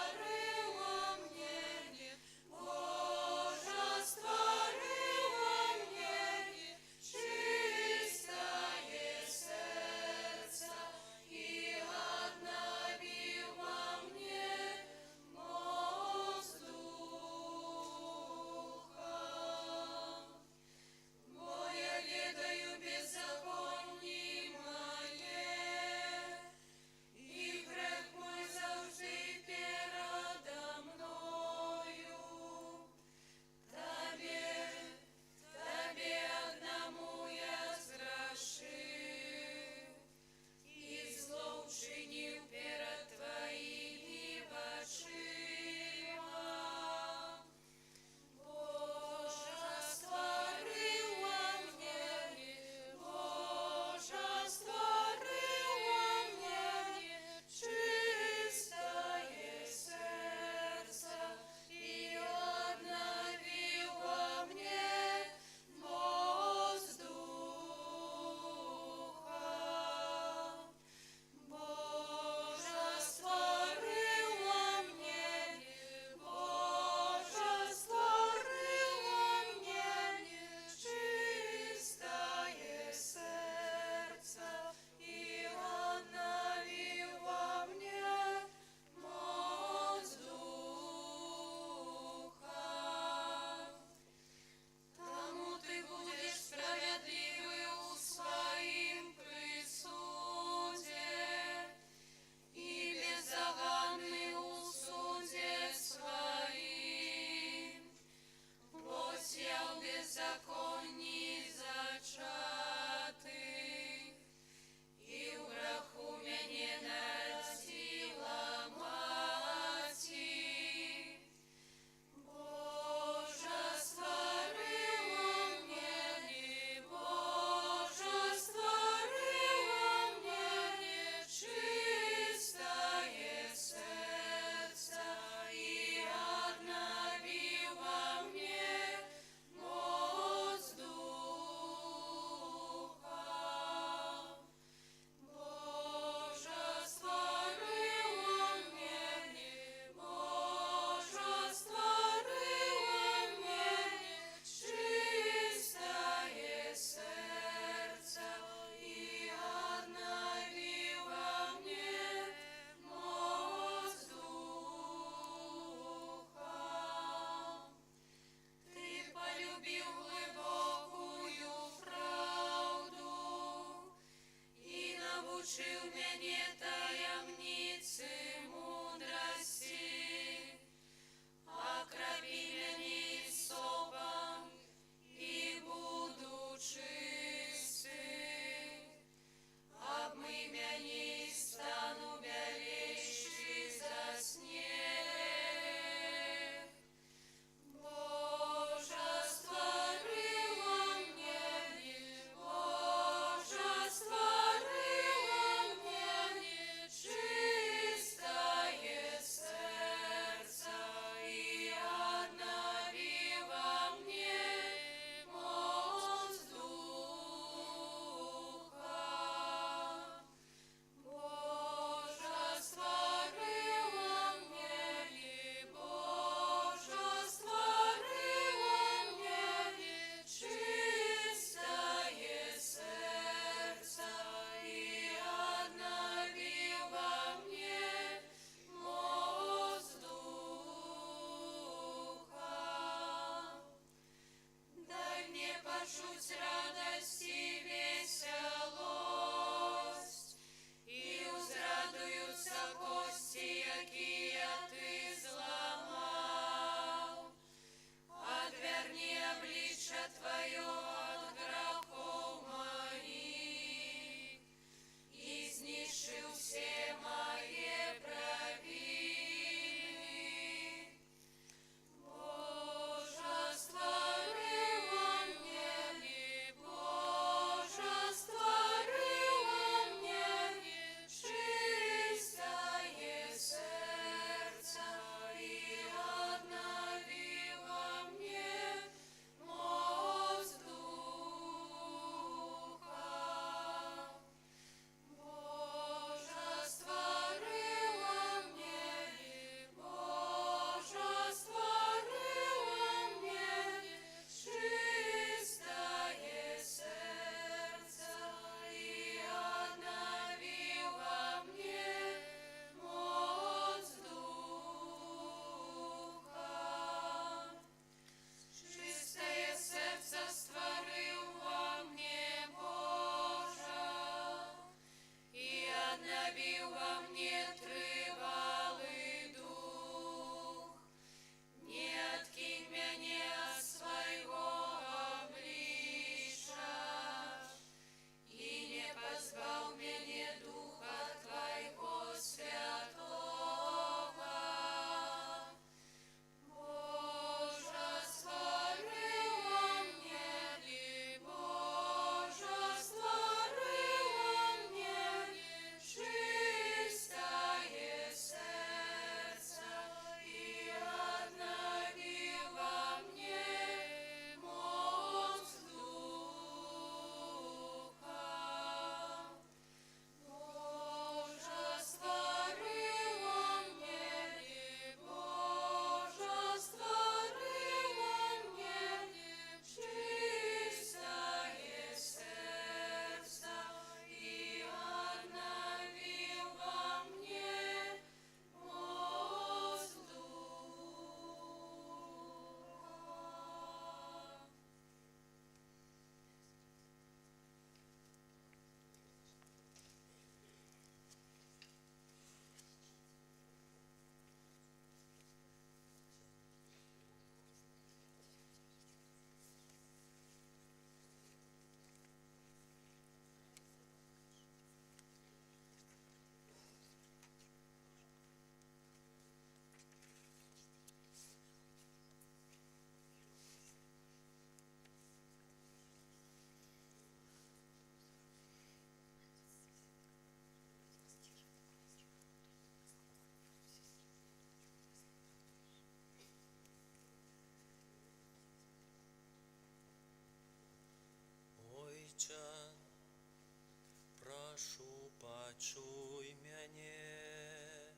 пачуй мяне.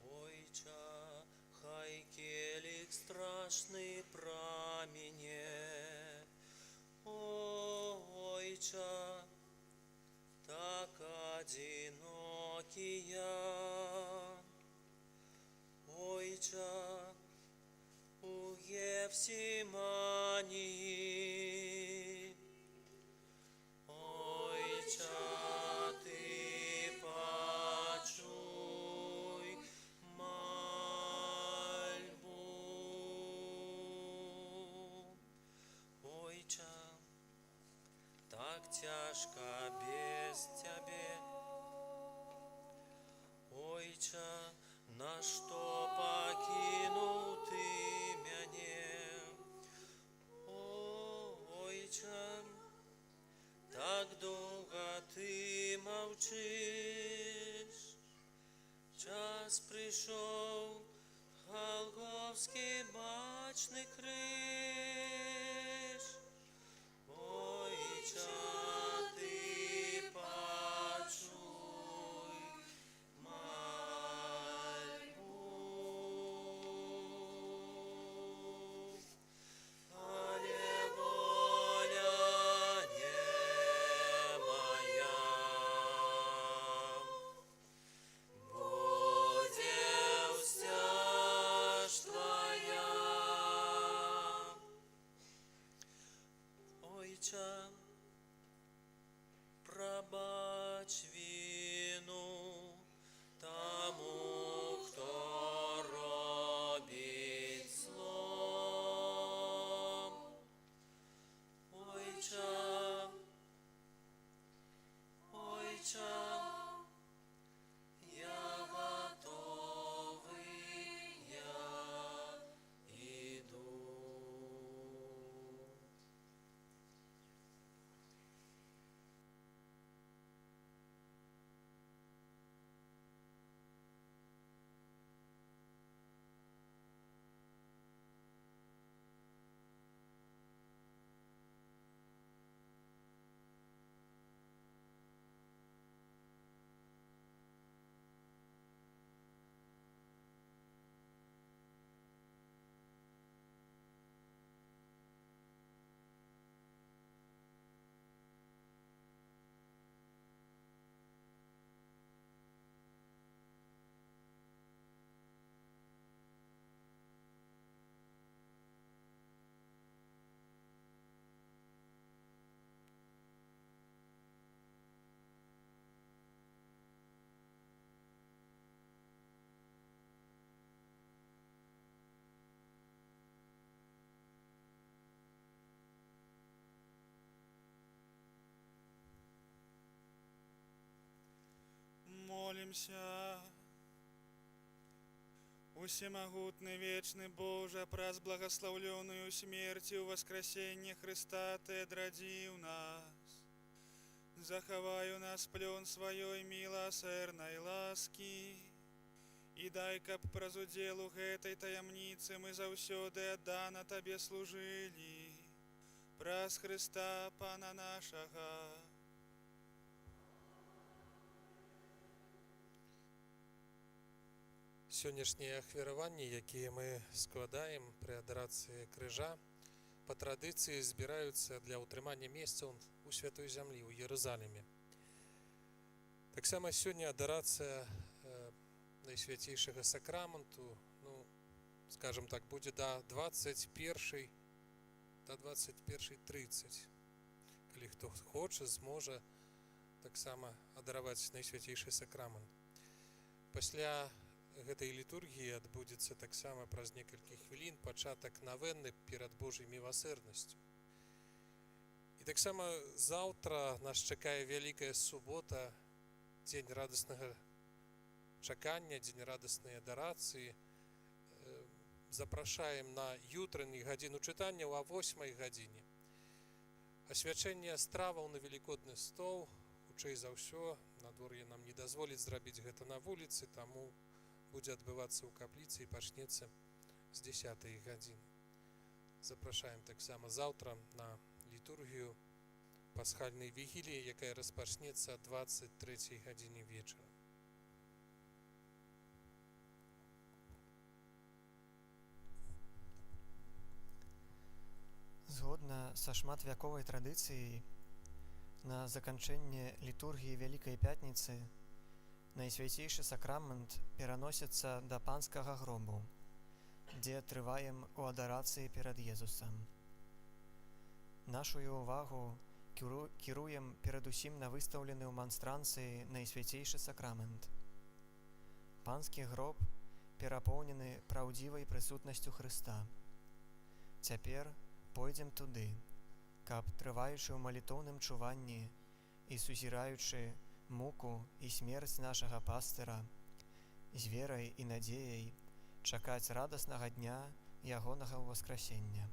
Ойча, хай келих страшный прамене. Ойча, так одинокий я. Ойча, у Евсимании. Ойча, ты почуй мольбу. Ойча, так тяжко без тебе. Ойча, на что покинул ты мяне? Ойча, так долго ты молчишь. Час пришел, Голгофский бачный крыж. Ойча, ты почуй мольбу. Але воля не моя, будет стяж твоя. Ойча, пробачь вину тому, кто робит зло. Ойча, ойча, я готовый, я иду. Молимся. Усемогутный вечный Боже, праз благословленную смертью воскресения Христа Ты одрадил нас. Захавай у нас плен своей милосердной ласки. И дай, каб праз уделу гэтай таямницы мы заўсёды аддана Табе служили. Праз Христа Пана нашага. Сённяшнія ахвяраванні, якія мы складаем пры адарацыі крыжа, па традыцыі збіраюцца для ўтрымання месцаў у святой зямлі ў Єрусаліме. Таксама сёння адарацыя Найсвяцейшага сакраменту, скажем так, будзе да 21:30, калі хто хоча, зможа таксама адараваць Найсвяцейшы сакрамент. Пасля гэтай літургіі адбудзецца таксама праз некалькі хвілін пачатак навенны перад Божай міласэрнасцю. І таксама заўтра нас чакае Вялікая субота, дзень радаснага чакання, дзень радаснай адарацыі. Запрашаем на ютрэнні гадзіну чытанняў а 8 гадзіне. Асвячэнне страваў на велікодны стол, хутчэй за ўсё, надвор'е нам не дазволіць зрабіць гэта на вуліцы, таму будзе адбывацца ў капліцы і пачнецца з 10 гадзіны. Запрашаем таксама заўтра на літургію пасхальнай вігіліі, якая распачнецца о 23 гадзіне вечара. Згодна са шматвяковай традыцыяй, на заканчэнне літургіі Вялікай Пятніцы Найсвяцейшы сакрамент пераносіцца да панскага гробу, дзе трываем у адарацыі перад Езусам. Нашую увагу кіруем перадусім на выстаўлены ў манстранцыі Найсвяцейшы сакрамент. Панскі гроб перапоўнены праўдзівай прысутнасцю Хрыста. Цяпер пойдзем туды, каб, трываючы ў малітоўным чуванні і сузіраючы муку і смерць нашага пастыра, з верай і надзеяй чакаць радаснага дня ягонага ўваскрасення.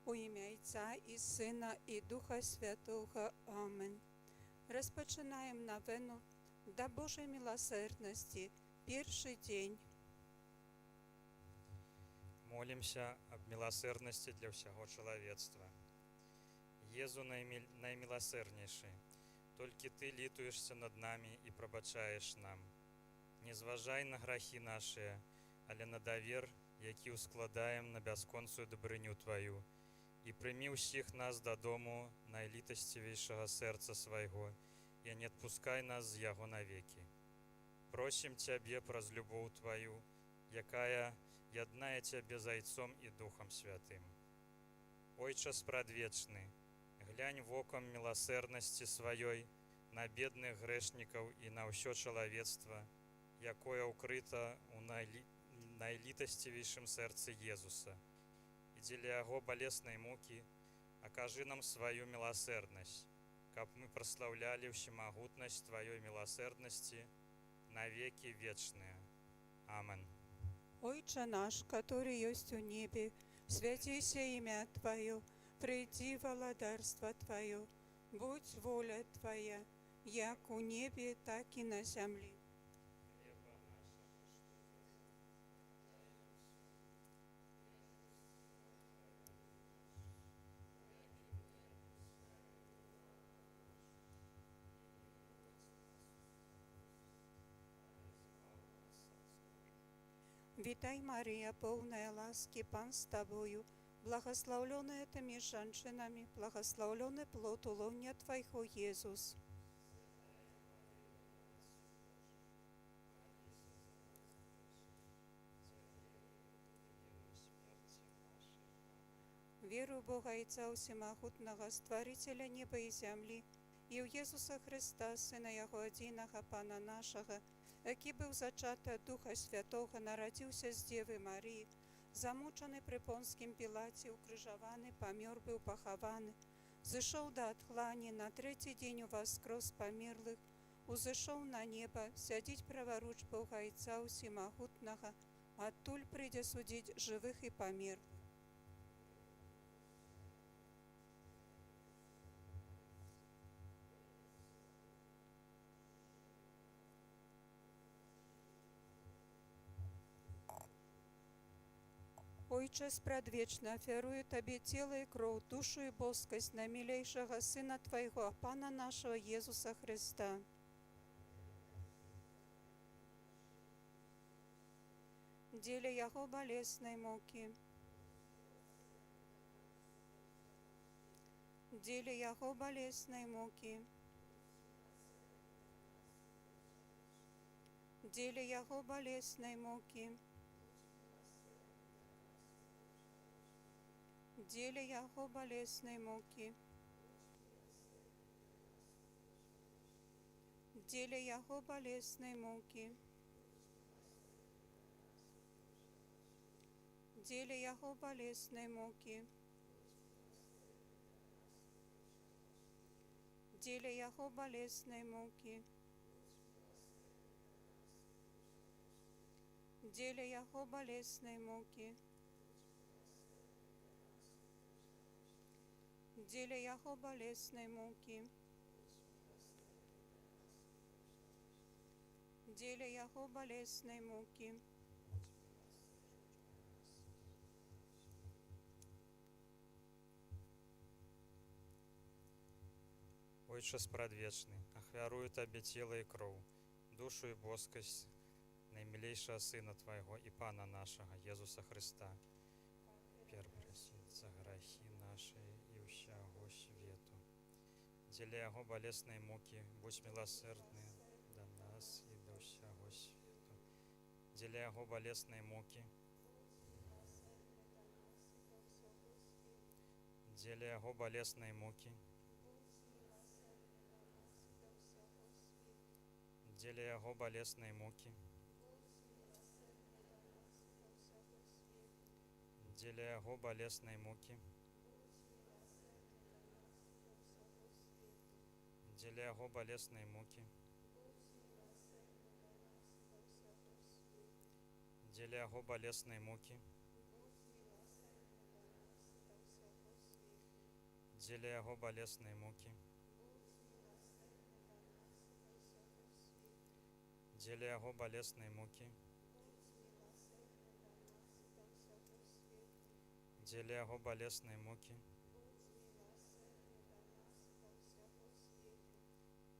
У ім'я Отця і Сина, і Духа Святого. Амінь. Розпочинаємо новину до Божої милосердності. Перший день. Молимся об милосердности для всего человечества. Езу наймилосерднейший, только Ты литуешься над нами и пробачаешь нам. Не зважай на грахи наши, але на довер, які ускладаем на бясконцую добрыню Твою, и прими всех нас додому найлитостивейшего сердца Своего, и не отпускай нас з Яго навеки. Просим Тебе праз любовь Твою, якая ядная Тебе Зайцом и Духом Святым. Ойче спрадвечный, глянь воком милосердности Своей на бедных грешников и на все человечество, якое укрыто у найлитостивейшем сердце Иисуса. И для Его болесной муки окажи нам свою милосердность, как мы прославляли всемогутность Твоей милосердности на веки вечные. Аминь. Отче наш, который есть у небе, святейся имя Твое, приди владарство Твое, будь воля Твоя, як у небе, так и на земле. Витай, Мария, полная ласки, Пан с Тобою, благословленная Ты между женщинами, благословленный плод лона Твоего, Иисус. Веру в Бога Отца Всемогутного, Створителя неба и земли, и в Иисуса Христа, Сына Его единого, Пана нашего, який був зачатий від Духа Святого, народився з Діви Марії, замучений при Понскім Пілаті, укрижований, помер, був похований, зійшов до отхлані, на третій день воскрес померлих, узійшов на небо, сядіть праворуч Бога Отця Всемогутного, оттуль прийде судить живих і померлих. Ойче спрадвечный, оферую Тебе тело и кровь, душу и боскость наимилейшего Сына Твоего, Пана нашего Иисуса Христа. Деле Его болезной муки. Деле Его болезной муки. Деле Его болезной муки. Деле Его болезной муки. Деле Его болезной муки. Деле Его болезной муки. Деле Его болезной муки. Деле Его болезной муки. Деле Его болезной муки. Деле Его болезной муки. Ойче спрадвечный, охвярую Тебе тело и кровь, душу и боскость наимилейшего Сына Твоего и Пана нашего, Иисуса Христа. Просить за грехи наши и всего свету. Деле Его болезной муки, будь милосердный до нас и до всего свету. Деле Его болезной муки. Деле Его болезной муки. Деле Его болезной муки. Деле Его болезной муки. Деле Его болезной муки. Деле Его болезной муки. Дзеля яго балеснай мукі, дзеля яго балеснай мукі, дзеля яго балеснай мукі,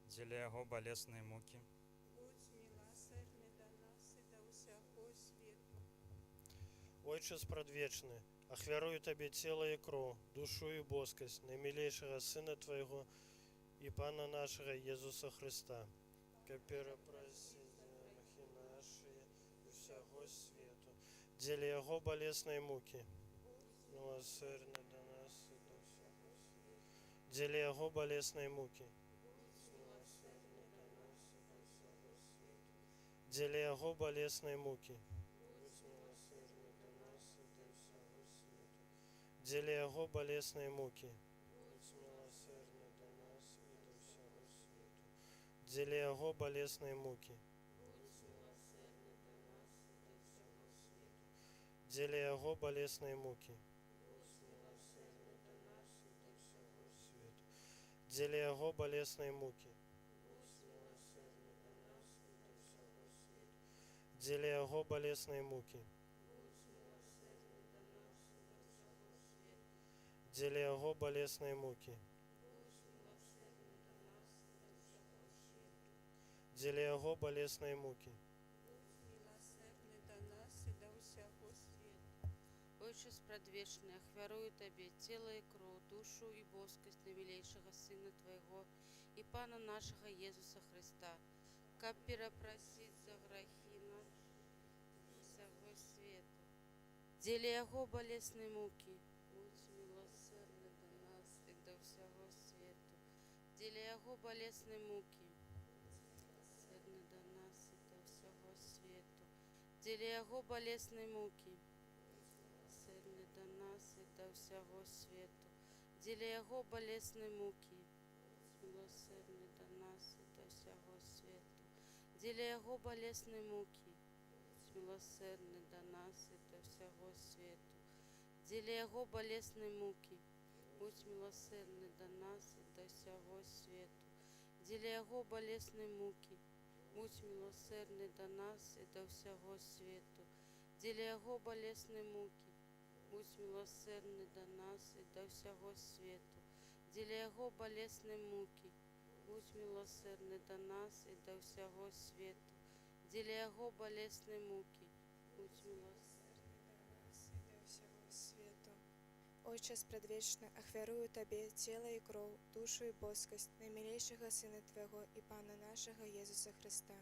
дзеля яго балеснай мукі, Будь милосердны до нас и до всего света. Отче спрадвечны, ахвярую Табе тело и кровь, душу и боскость наимилейшего Сына Твоего и Пана нашего Иисуса Христа, капера проси грехи наши и всего свету, деле Его болезной муки, милосердно до нас и до всего света, деле Его болезной муки, милосердно до нас и до всего света, деле Его болезной муки, деле Его болезной муки, будь милосердны до нас и до всего света. Деле Его болезной муки, будь милосердны до нас и до всего света. Деле Его болезной муки, будь милосердны до нас и до всего света. Деле Его болезной муки, будь милосердны до нас и до всего света. Деле Его болезной муки, деле Его болезной муки, деле Его болезной муки, Милосердны до нас и до всего света. Отче спрадвечный, ахвярую Табе тело и кровь, душу и боскость наимилейшего Сына Твоего и Пана нашего Иисуса Христа, как перепросить за грехи наши и всего света. Деле Его болезной муки, будь милосердны до нас и до всего света. Деле Его болезной муки, милосердны до нас и до всего света. Деле Его болезной муки, милосердны до нас и до всего света. Деле Его болезной муки, милосердны до нас и до всего света. Деле Его болезной муки, милосердны до нас и до всего света. Деле Его болезной муки, будь милосердны до нас и до всего света. Деле Его болезной муки, будь милосердны до нас и до всего света. Деле Его болезной муки, будь милосердны до нас и до всего света. Деле Его болезной муки, будь милосердны до нас и до всего света. Деле Его болезной муки, будь милосердны до нас и до всего света. Отче спредвечный, ахвярую Табе тело и кровь, душу и боскость наимилейшего Сына Твоего и Пана нашего Иисуса Христа.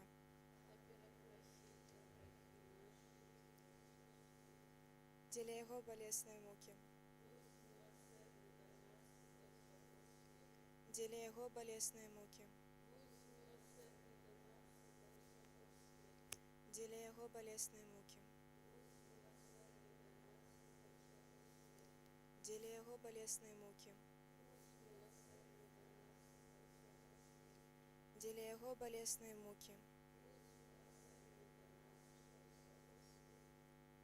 Деле Его болезной муки, деле Его болезной муки, деле Его болезной муки, деле Его болезной муки, деле Его болезной муки,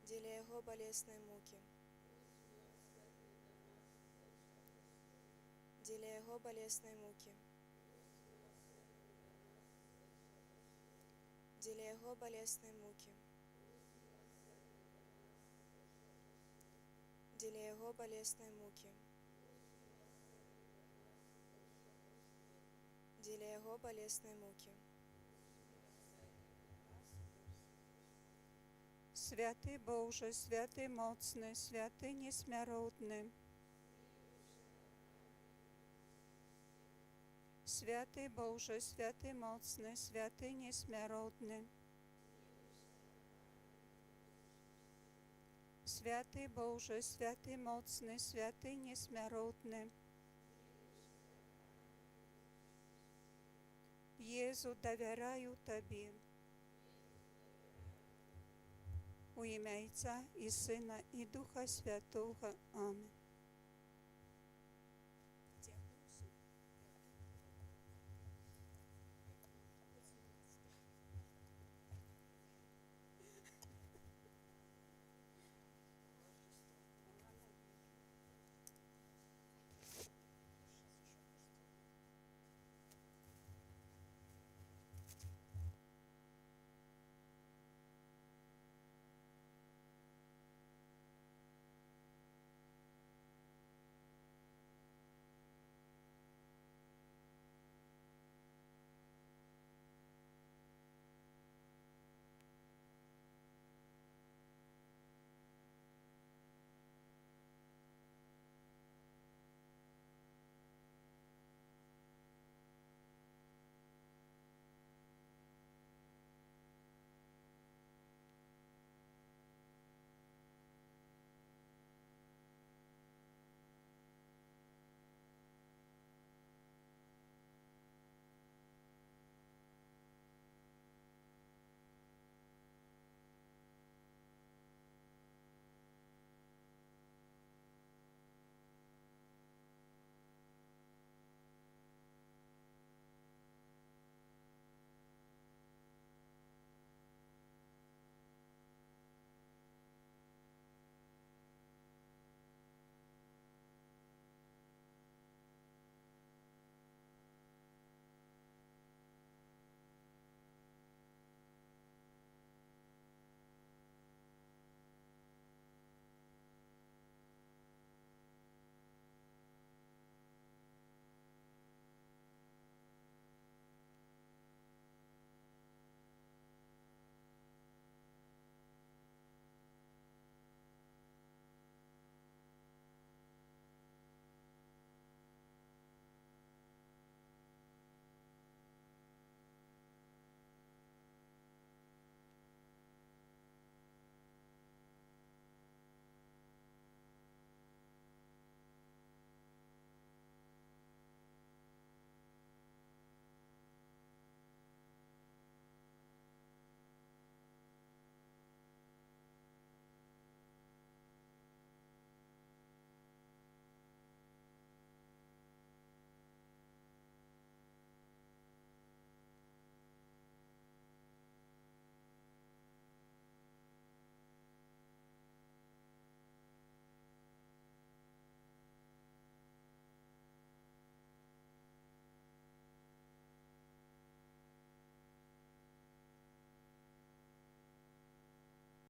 деле Его болезной муки, деле Его болезной муки, деле Его болезной муки, деле Его болезной муки, деле Его болезной муки. Святий Боже, святий моцний, святий несмяротний. Святий Боже, святий моцний, святий несмяротний. Святий Боже, святий моцний, святий несмяротний. Єзу, довіряю Тобі. У ім'я Отця і Сина і Духа Святого. Амінь.